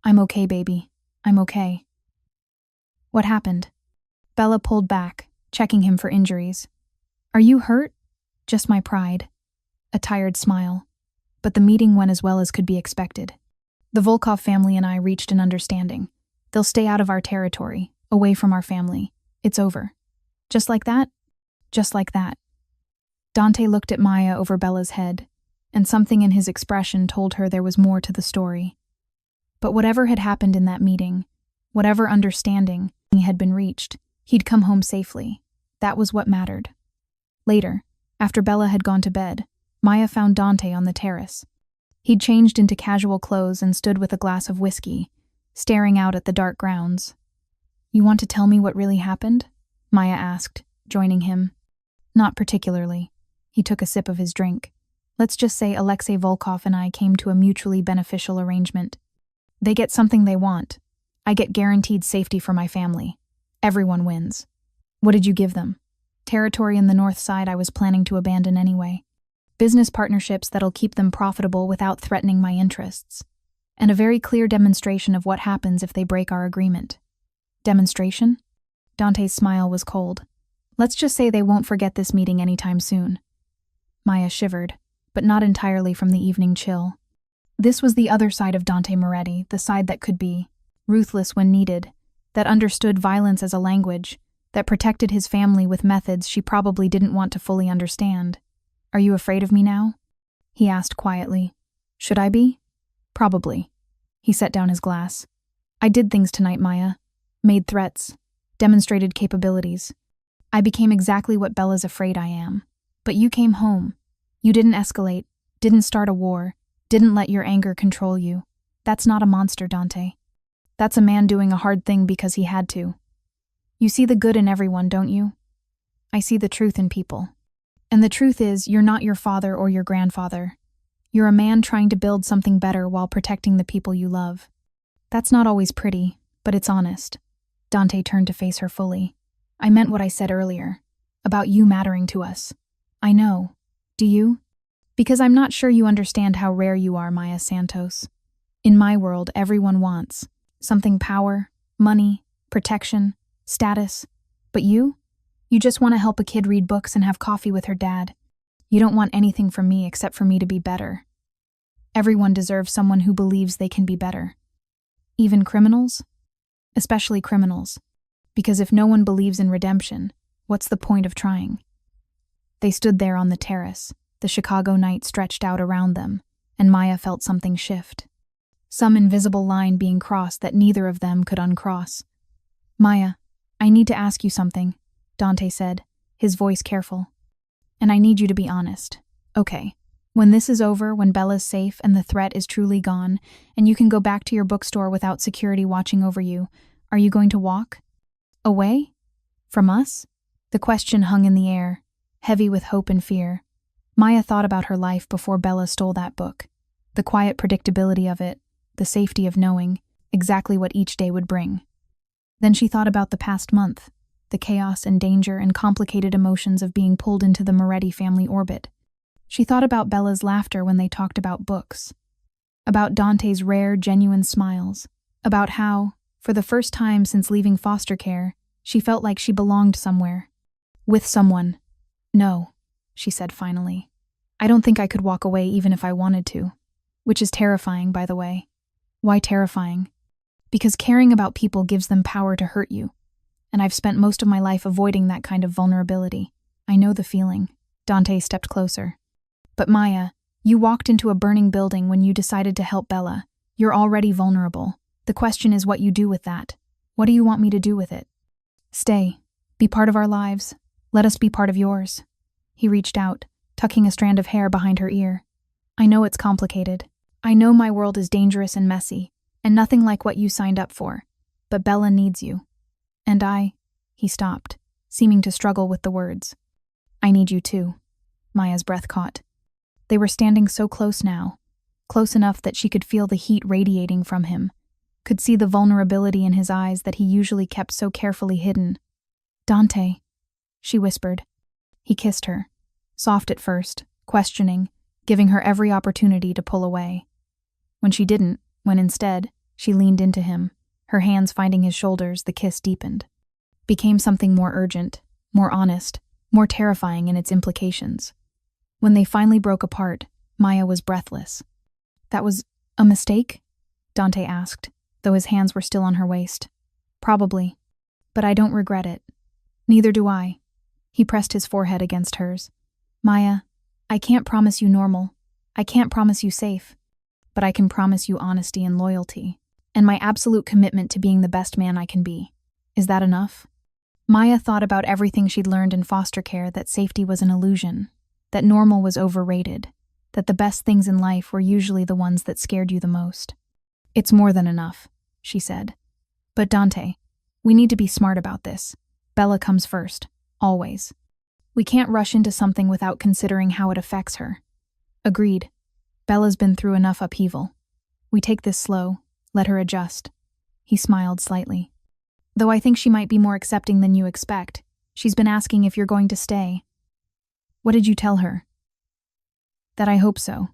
"I'm okay, baby. I'm okay." "What happened?" Bella pulled back, checking him for injuries. "Are you hurt?" "Just my pride." A tired smile. But the meeting went as well as could be expected. "The Volkov family and I reached an understanding. They'll stay out of our territory, away from our family. It's over." "Just like that?" "Just like that." Dante looked at Maya over Bella's head, and something in his expression told her there was more to the story. But whatever had happened in that meeting, whatever understanding had been reached, he'd come home safely. That was what mattered. Later, after Bella had gone to bed, Maya found Dante on the terrace. He'd changed into casual clothes and stood with a glass of whiskey, staring out at the dark grounds. "You want to tell me what really happened?" Maya asked, joining him. "Not particularly." He took a sip of his drink. "Let's just say Alexei Volkov and I came to a mutually beneficial arrangement. They get something they want. I get guaranteed safety for my family. Everyone wins." "What did you give them?" "Territory in the north side I was planning to abandon anyway. Business partnerships that'll keep them profitable without threatening my interests. And a very clear demonstration of what happens if they break our agreement." "Demonstration?" Dante's smile was cold. "Let's just say they won't forget this meeting anytime soon." Maya shivered, but not entirely from the evening chill. This was the other side of Dante Moretti, the side that could be ruthless when needed, that understood violence as a language, that protected his family with methods she probably didn't want to fully understand. "Are you afraid of me now?" he asked quietly. "Should I be?" "Probably." He set down his glass. "I did things tonight, Maya. Made threats. Demonstrated capabilities. I became exactly what Bella's afraid I am. But you came home. You didn't escalate, didn't start a war, didn't let your anger control you. That's not a monster, Dante. That's a man doing a hard thing because he had to. You see the good in everyone, don't you? I see the truth in people. And the truth is, you're not your father or your grandfather. You're a man trying to build something better while protecting the people you love. That's not always pretty, but it's honest." Dante turned to face her fully. "I meant what I said earlier, about you mattering to us. I know. Do you? Because I'm not sure you understand how rare you are, Maya Santos. In my world, everyone wants something: power, money, protection, status. But you just want to help a kid read books and have coffee with her dad. You don't want anything from me except for me to be better. Everyone deserves someone who believes they can be better. Even criminals? Especially criminals. Because if no one believes in redemption, what's the point of trying?" They stood there on the terrace, the Chicago night stretched out around them, and Maya felt something shift. Some invisible line being crossed that neither of them could uncross. "Maya, I need to ask you something," Dante said, his voice careful. "And I need you to be honest. Okay, when this is over, when Bella's safe and the threat is truly gone, and you can go back to your bookstore without security watching over you, are you going to walk? Away? From us?" The question hung in the air, heavy with hope and fear. Maya thought about her life before Bella stole that book, the quiet predictability of it, the safety of knowing exactly what each day would bring. Then she thought about the past month, the chaos and danger and complicated emotions of being pulled into the Moretti family orbit. She thought about Bella's laughter when they talked about books, about Dante's rare, genuine smiles, about how, for the first time since leaving foster care, she felt like she belonged somewhere. With someone. "No," she said finally. "I don't think I could walk away even if I wanted to." Which is terrifying, by the way. Why terrifying? Because caring about people gives them power to hurt you. And I've spent most of my life avoiding that kind of vulnerability. I know the feeling. Dante stepped closer. "But Maya, you walked into a burning building when you decided to help Bella. You're already vulnerable. The question is what you do with that. What do you want me to do with it?" "Stay. Be part of our lives. Let us be part of yours." He reached out, tucking a strand of hair behind her ear. "I know it's complicated. I know my world is dangerous and messy, and nothing like what you signed up for. But Bella needs you. And he stopped, seeming to struggle with the words. I need you too. Maya's breath caught. They were standing so close now, close enough that she could feel the heat radiating from him, could see the vulnerability in his eyes that he usually kept so carefully hidden. Dante, she whispered. He kissed her, soft at first, questioning, giving her every opportunity to pull away. When she didn't, when instead, she leaned into him, her hands finding his shoulders, the kiss deepened. Became something more urgent, more honest, more terrifying in its implications. When they finally broke apart, Maya was breathless. That was a mistake? Dante asked, though his hands were still on her waist. Probably. But I don't regret it. Neither do I. He pressed his forehead against hers. Maya, I can't promise you normal. I can't promise you safe. But I can promise you honesty and loyalty, and my absolute commitment to being the best man I can be. Is that enough? Maya thought about everything she'd learned in foster care, that safety was an illusion, that normal was overrated, that the best things in life were usually the ones that scared you the most. It's more than enough, she said. But Dante, we need to be smart about this. Bella comes first, always. We can't rush into something without considering how it affects her. Agreed. Bella's been through enough upheaval. We take this slow, let her adjust. He smiled slightly. Though I think she might be more accepting than you expect. She's been asking if you're going to stay. What did you tell her? That I hope so.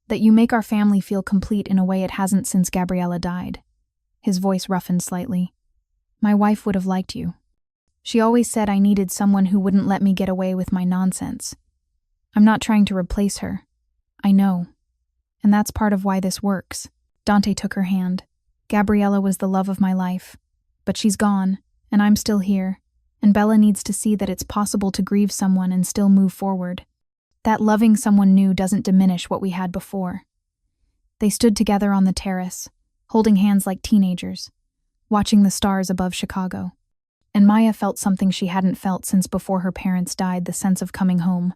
That you make our family feel complete in a way it hasn't since Gabriella died. His voice roughened slightly. My wife would have liked you. She always said I needed someone who wouldn't let me get away with my nonsense. I'm not trying to replace her. I know. And that's part of why this works. Dante took her hand. Gabriella was the love of my life. But she's gone, and I'm still here, and Bella needs to see that it's possible to grieve someone and still move forward. That loving someone new doesn't diminish what we had before. They stood together on the terrace, holding hands like teenagers, watching the stars above Chicago. And Maya felt something she hadn't felt since before her parents died, the sense of coming home.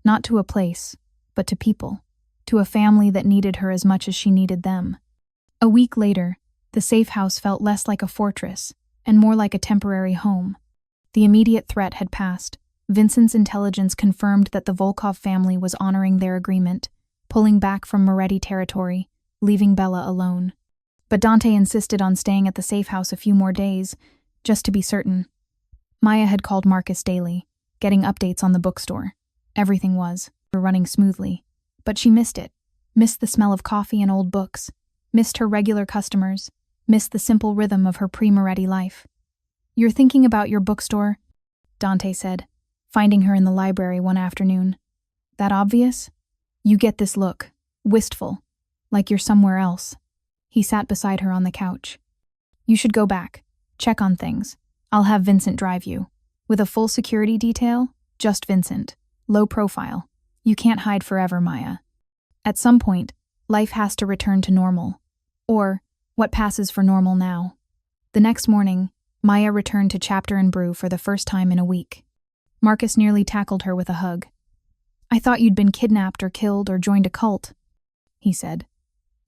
Not to a place, but to people, to a family that needed her as much as she needed them. A week later, the safe house felt less like a fortress and more like a temporary home. The immediate threat had passed. Vincent's intelligence confirmed that the Volkov family was honoring their agreement, pulling back from Moretti territory, leaving Bella alone. But Dante insisted on staying at the safe house a few more days, just to be certain. Maya had called Marcus daily, getting updates on the bookstore. Everything was running smoothly. But she missed it, missed the smell of coffee and old books, missed her regular customers, missed the simple rhythm of her pre-Moretti life. You're thinking about your bookstore? Dante said, finding her in the library one afternoon. That obvious? You get this look, wistful, like you're somewhere else. He sat beside her on the couch. You should go back, check on things. I'll have Vincent drive you. With a full security detail, just Vincent. Low profile. You can't hide forever, Maya. At some point, life has to return to normal. Or what passes for normal now. The next morning, Maya returned to Chapter and Brew for the first time in a week. Marcus nearly tackled her with a hug. I thought you'd been kidnapped or killed or joined a cult, he said.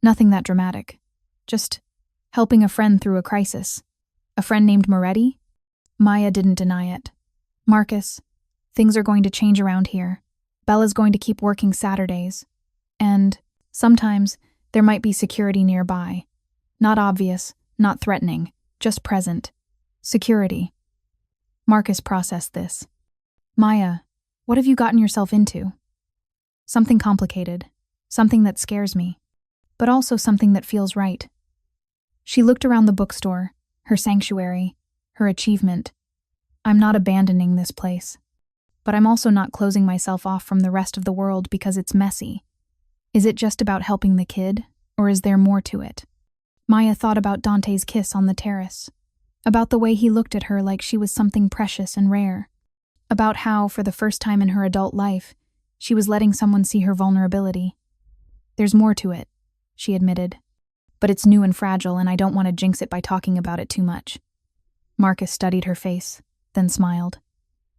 Nothing that dramatic. Just helping a friend through a crisis. A friend named Moretti? Maya didn't deny it. Marcus, things are going to change around here. Bella's going to keep working Saturdays. And sometimes there might be security nearby. Not obvious, not threatening, just present. Security. Marcus processed this. Maya, what have you gotten yourself into? Something complicated, something that scares me, but also something that feels right. She looked around the bookstore, her sanctuary, her achievement. I'm not abandoning this place, but I'm also not closing myself off from the rest of the world because it's messy. Is it just about helping the kid, or is there more to it? Maya thought about Dante's kiss on the terrace, about the way he looked at her like she was something precious and rare, about how, for the first time in her adult life, she was letting someone see her vulnerability. There's more to it, she admitted, but it's new and fragile and I don't want to jinx it by talking about it too much. Marcus studied her face, then smiled.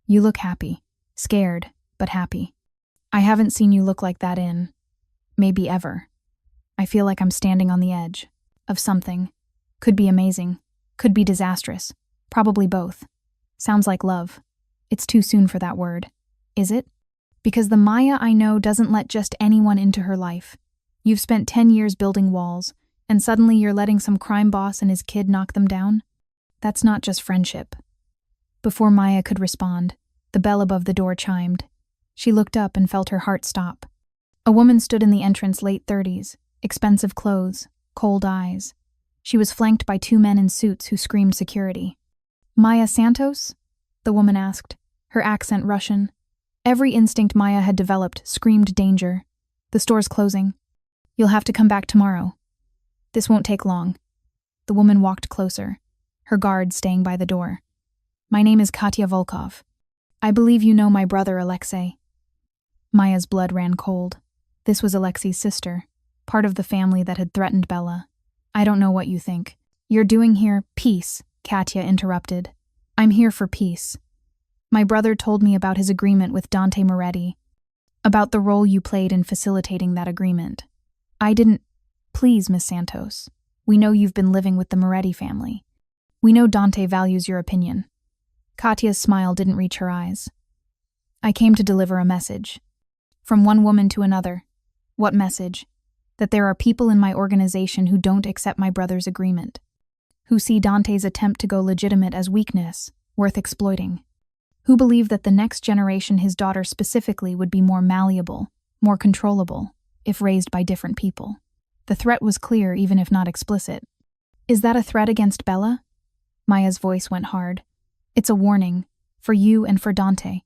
You look happy, scared, but happy. I haven't seen you look like that in, maybe ever. I feel like I'm standing on the edge of something. Could be amazing, could be disastrous, probably both. Sounds like love. It's too soon for that word. Is it? Because the Maya I know doesn't let just anyone into her life. You've spent 10 years building walls, and suddenly you're letting some crime boss and his kid knock them down? That's not just friendship. Before Maya could respond, the bell above the door chimed. She looked up and felt her heart stop. A woman stood in the entrance, late 30s, expensive clothes, cold eyes. She was flanked by 2 men in suits who screamed security. Maya Santos? The woman asked, her accent Russian. Every instinct Maya had developed screamed danger. The store's closing. You'll have to come back tomorrow. This won't take long. The woman walked closer, her guard staying by the door. My name is Katya Volkov. I believe you know my brother Alexei. Maya's blood ran cold. This was Alexei's sister, part of the family that had threatened Bella. I don't know what you think. You're doing here peace, Katya interrupted. I'm here for peace. My brother told me about his agreement with Dante Moretti, about the role you played in facilitating that agreement. I didn't... Please, Miss Santos. We know you've been living with the Moretti family. We know Dante values your opinion. Katya's smile didn't reach her eyes. I came to deliver a message. From one woman to another. What message? That there are people in my organization who don't accept my brother's agreement. Who see Dante's attempt to go legitimate as weakness, worth exploiting. Who believe that the next generation, his daughter specifically, would be more malleable, more controllable, if raised by different people. The threat was clear, even if not explicit. Is that a threat against Bella? Maya's voice went hard. It's a warning, for you and for Dante.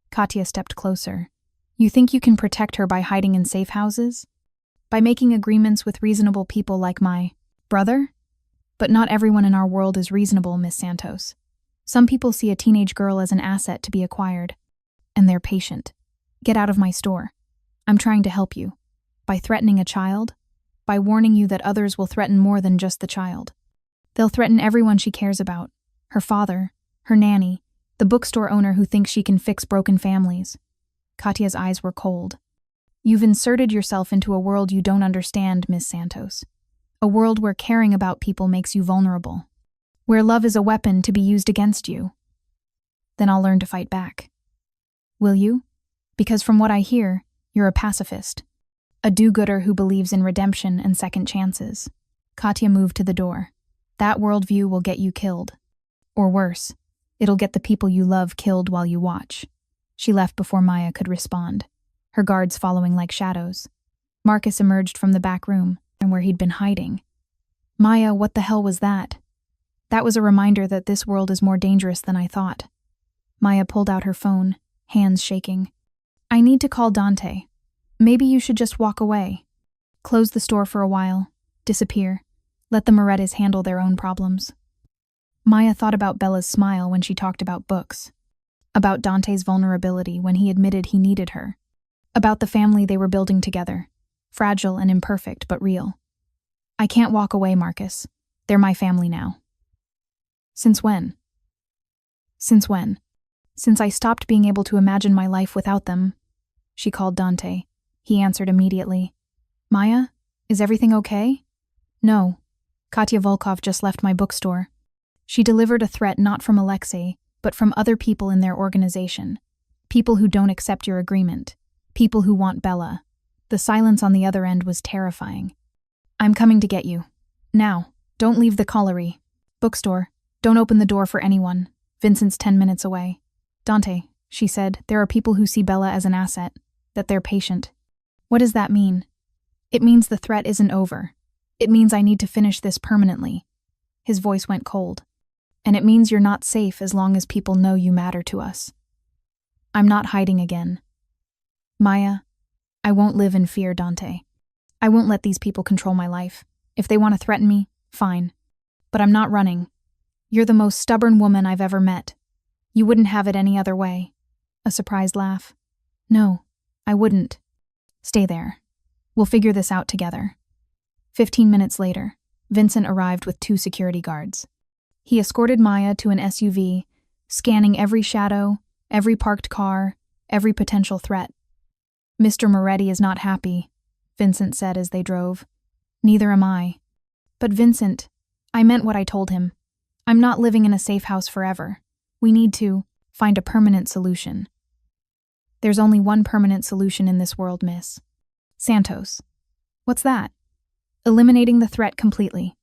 Katya stepped closer. You think you can protect her by hiding in safe houses? By making agreements with reasonable people like my brother? But not everyone in our world is reasonable, Miss Santos. Some people see a teenage girl as an asset to be acquired. And they're patient. Get out of my store. I'm trying to help you. By threatening a child? By warning you that others will threaten more than just the child. They'll threaten everyone she cares about. Her father, her nanny, the bookstore owner who thinks she can fix broken families. Katya's eyes were cold. You've inserted yourself into a world you don't understand, Miss Santos. A world where caring about people makes you vulnerable. Where love is a weapon to be used against you. Then I'll learn to fight back. Will you? Because from what I hear, you're a pacifist. A do-gooder who believes in redemption and second chances. Katya moved to the door. That worldview will get you killed. Or worse, it'll get the people you love killed while you watch. She left before Maya could respond, her guards following like shadows. Marcus emerged from the back room, and where he'd been hiding. Maya, what the hell was that? That was a reminder that this world is more dangerous than I thought. Maya pulled out her phone, hands shaking. I need to call Dante. Maybe you should just walk away. Close the store for a while. Disappear. Let the Morettis handle their own problems. Maya thought about Bella's smile when she talked about books. About Dante's vulnerability when he admitted he needed her. About the family they were building together. Fragile and imperfect, but real. I can't walk away, Marcus. They're my family now. Since when? Since when? Since I stopped being able to imagine my life without them. She called Dante. He answered immediately. Maya, is everything okay? No. Katya Volkov just left my bookstore. She delivered a threat not from Alexei, but from other people in their organization. People who don't accept your agreement. People who want Bella. The silence on the other end was terrifying. I'm coming to get you. Now, don't leave the colliery. Bookstore, don't open the door for anyone. Vincent's 10 minutes away. Dante, she said, there are people who see Bella as an asset, that they're patient. What does that mean? It means the threat isn't over. It means I need to finish this permanently. His voice went cold. And it means you're not safe as long as people know you matter to us. I'm not hiding again. Maya, I won't live in fear, Dante. I won't let these people control my life. If they want to threaten me, fine. But I'm not running. You're the most stubborn woman I've ever met. You wouldn't have it any other way. A surprised laugh. No, I wouldn't. Stay there. We'll figure this out together. 15 minutes later, Vincent arrived with 2 security guards. He escorted Maya to an SUV, scanning every shadow, every parked car, every potential threat. Mr. Moretti is not happy, Vincent said as they drove. Neither am I. But Vincent, I meant what I told him. I'm not living in a safe house forever. We need to find a permanent solution. There's only one permanent solution in this world, miss. Santos. What's that? Eliminating the threat completely.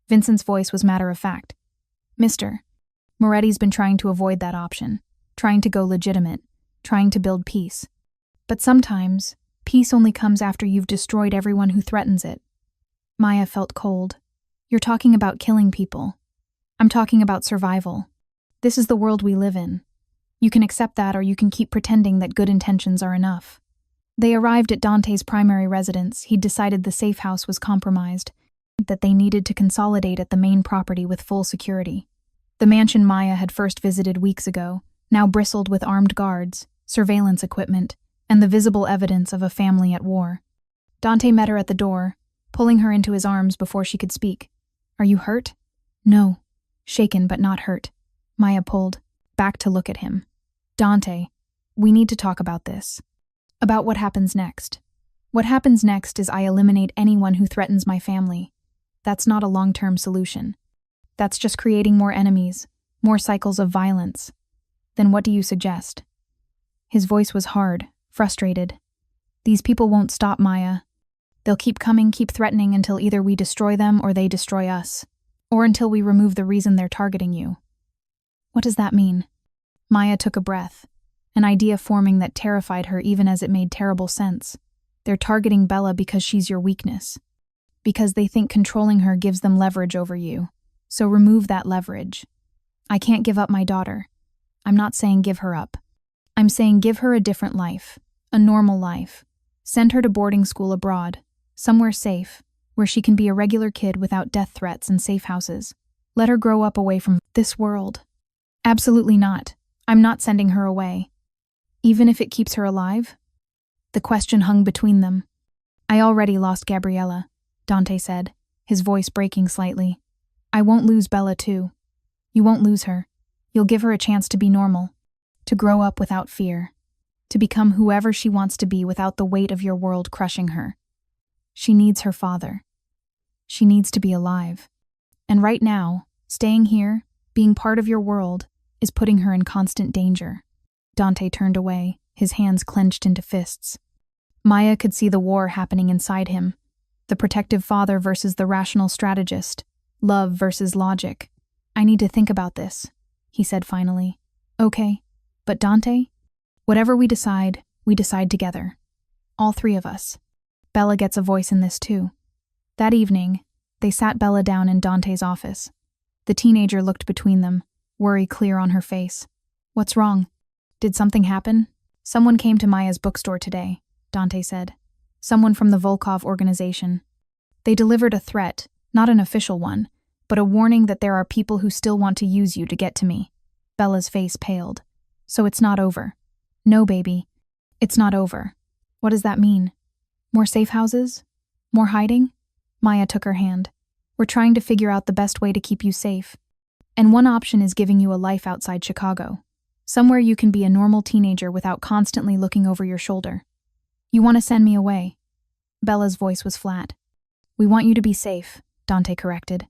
Vincent's voice was matter of fact. Mr. Moretti's been trying to avoid that option, trying to go legitimate, trying to build peace. But sometimes, peace only comes after you've destroyed everyone who threatens it. Maya felt cold. You're talking about killing people. I'm talking about survival. This is the world we live in. You can accept that, or you can keep pretending that good intentions are enough. They arrived at Dante's primary residence. He'd decided the safe house was compromised, that they needed to consolidate at the main property with full security. The mansion Maya had first visited weeks ago now bristled with armed guards, surveillance equipment, and the visible evidence of a family at war. Dante met her at the door, pulling her into his arms before she could speak. Are you hurt? No. Shaken but not hurt. Maya pulled back to look at him. Dante, we need to talk about this. About what happens next. What happens next is I eliminate anyone who threatens my family. That's not a long-term solution. That's just creating more enemies, more cycles of violence. Then what do you suggest? His voice was hard, frustrated. These people won't stop, Maya. They'll keep coming, keep threatening until either we destroy them or they destroy us, or until we remove the reason they're targeting you. What does that mean? Maya took a breath, an idea forming that terrified her even as it made terrible sense. They're targeting Bella because she's your weakness. Because they think controlling her gives them leverage over you. So remove that leverage. I can't give up my daughter. I'm not saying give her up. I'm saying give her a different life, a normal life. Send her to boarding school abroad, somewhere safe, where she can be a regular kid without death threats and safe houses. Let her grow up away from this world. Absolutely not. I'm not sending her away. Even if it keeps her alive? The question hung between them. I already lost Gabriella, Dante said, his voice breaking slightly. I won't lose Bella too. You won't lose her. You'll give her a chance to be normal, to grow up without fear, to become whoever she wants to be without the weight of your world crushing her. She needs her father. She needs to be alive. And right now, staying here, being part of your world, is putting her in constant danger. Dante turned away, his hands clenched into fists. Maya could see the war happening inside him. The protective father versus the rational strategist. Love versus logic. I need to think about this, he said finally. Okay, but Dante? Whatever we decide together. All three of us. Bella gets a voice in this too. That evening, they sat Bella down in Dante's office. The teenager looked between them, worry clear on her face. What's wrong? Did something happen? Someone came to Maya's bookstore today, Dante said. Someone from the Volkov organization. They delivered a threat, not an official one, but a warning that there are people who still want to use you to get to me. Bella's face paled. So it's not over. No, baby. It's not over. What does that mean? More safe houses? More hiding? Maya took her hand. We're trying to figure out the best way to keep you safe. And one option is giving you a life outside Chicago. Somewhere you can be a normal teenager without constantly looking over your shoulder. You want to send me away? Bella's voice was flat. We want you to be safe, Dante corrected.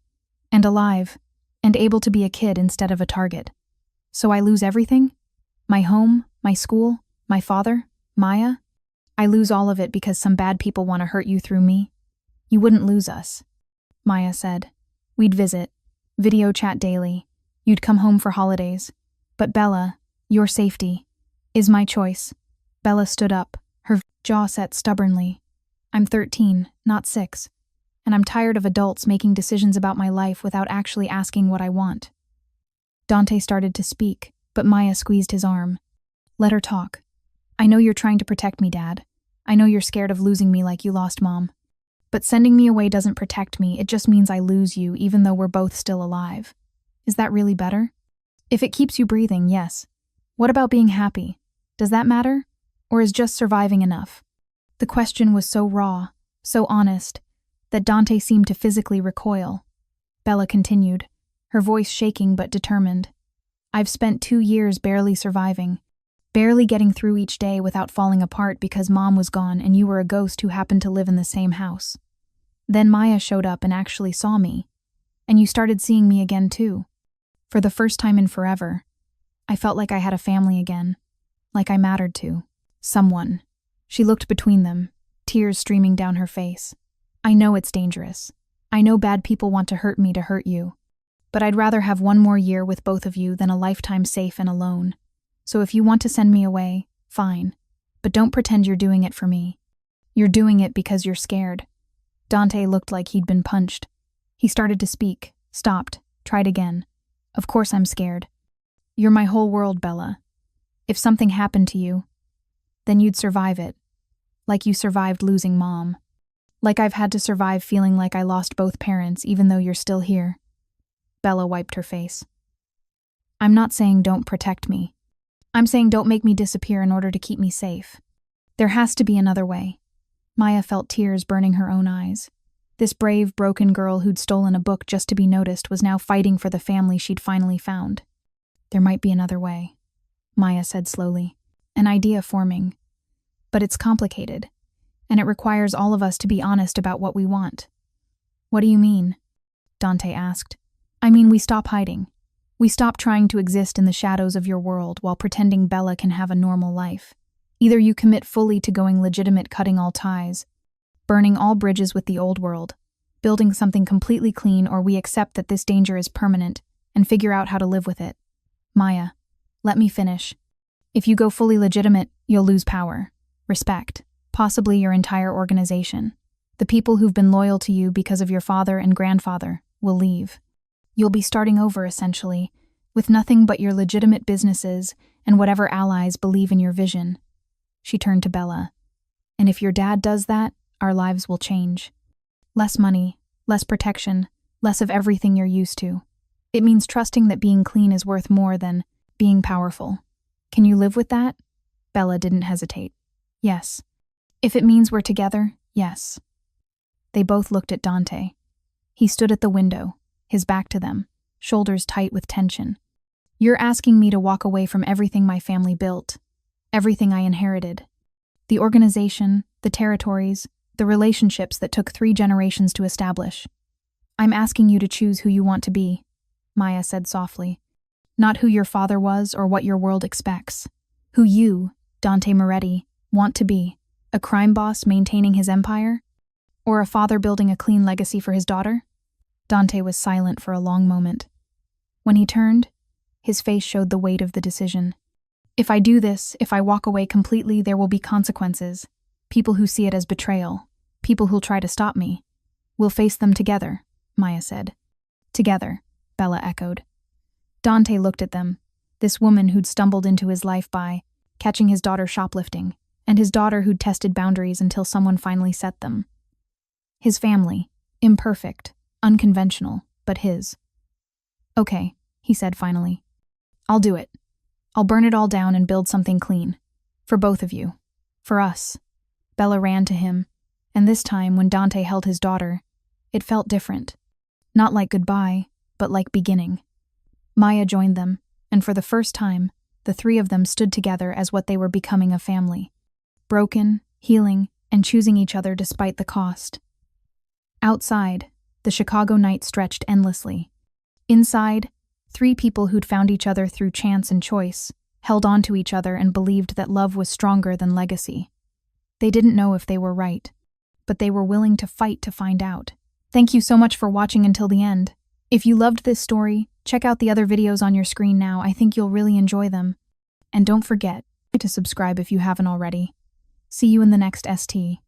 And alive, and able to be a kid instead of a target. So I lose everything? My home, my school, my father, Maya? I lose all of it because some bad people want to hurt you through me? You wouldn't lose us, Maya said. We'd visit, video chat daily. You'd come home for holidays. But Bella, your safety, is my choice. Bella stood up, her jaw set stubbornly. I'm 13, not 6. And I'm tired of adults making decisions about my life without actually asking what I want. Dante started to speak, but Maya squeezed his arm. Let her talk. I know you're trying to protect me, Dad. I know you're scared of losing me like you lost Mom. But sending me away doesn't protect me, it just means I lose you even though we're both still alive. Is that really better? If it keeps you breathing, yes. What about being happy? Does that matter? Or is just surviving enough? The question was so raw, so honest, that Dante seemed to physically recoil. Bella continued, her voice shaking but determined. I've spent 2 years barely surviving, barely getting through each day without falling apart because Mom was gone and you were a ghost who happened to live in the same house. Then Maya showed up and actually saw me. And you started seeing me again too. For the first time in forever, I felt like I had a family again, like I mattered to. Someone. She looked between them, tears streaming down her face. I know it's dangerous. I know bad people want to hurt me to hurt you. But I'd rather have one more year with both of you than a lifetime safe and alone. So if you want to send me away, fine. But don't pretend you're doing it for me. You're doing it because you're scared. Dante looked like he'd been punched. He started to speak, stopped, tried again. Of course I'm scared. You're my whole world, Bella. If something happened to you, then you'd survive it. Like you survived losing Mom. Like I've had to survive feeling like I lost both parents even though you're still here. Bella wiped her face. I'm not saying don't protect me. I'm saying don't make me disappear in order to keep me safe. There has to be another way. Maya felt tears burning her own eyes. This brave, broken girl who'd stolen a book just to be noticed was now fighting for the family she'd finally found. There might be another way, Maya said slowly, an idea forming. But it's complicated, and it requires all of us to be honest about what we want. What do you mean? Dante asked. I mean, we stop hiding. We stop trying to exist in the shadows of your world while pretending Bella can have a normal life. Either you commit fully to going legitimate, cutting all ties, burning all bridges with the old world, building something completely clean, or we accept that this danger is permanent and figure out how to live with it. Maya, let me finish. If you go fully legitimate, you'll lose power, respect, possibly your entire organization. The people who've been loyal to you because of your father and grandfather will leave. You'll be starting over, essentially, with nothing but your legitimate businesses and whatever allies believe in your vision. She turned to Bella. And if your dad does that, our lives will change. Less money, less protection, less of everything you're used to. It means trusting that being clean is worth more than being powerful. Can you live with that? Bella didn't hesitate. Yes. If it means we're together, yes. They both looked at Dante. He stood at the window, his back to them, shoulders tight with tension. You're asking me to walk away from everything my family built, everything I inherited. The organization, the territories, the relationships that took 3 generations to establish. I'm asking you to choose who you want to be, Maya said softly. Not who your father was or what your world expects. Who you, Dante Moretti, want to be. A crime boss maintaining his empire? Or a father building a clean legacy for his daughter? Dante was silent for a long moment. When he turned, his face showed the weight of the decision. If I do this, if I walk away completely, there will be consequences. People who see it as betrayal. People who'll try to stop me. We'll face them together, Maya said. Together, Bella echoed. Dante looked at them, this woman who'd stumbled into his life by catching his daughter shoplifting, and his daughter who'd tested boundaries until someone finally set them. His family, imperfect, unconventional, but his. Okay, he said finally. I'll do it. I'll burn it all down and build something clean. For both of you. For us. Bella ran to him, and this time when Dante held his daughter, it felt different. Not like goodbye, but like beginning. Maya joined them, and for the first time, the 3 of them stood together as what they were becoming a family. Broken, healing, and choosing each other despite the cost. Outside, the Chicago night stretched endlessly. Inside, 3 people who'd found each other through chance and choice, held on to each other and believed that love was stronger than legacy. They didn't know if they were right, but they were willing to fight to find out. Thank you so much for watching until the end. If you loved this story, check out the other videos on your screen now. I think you'll really enjoy them. And don't forget to subscribe if you haven't already. See you in the next ST.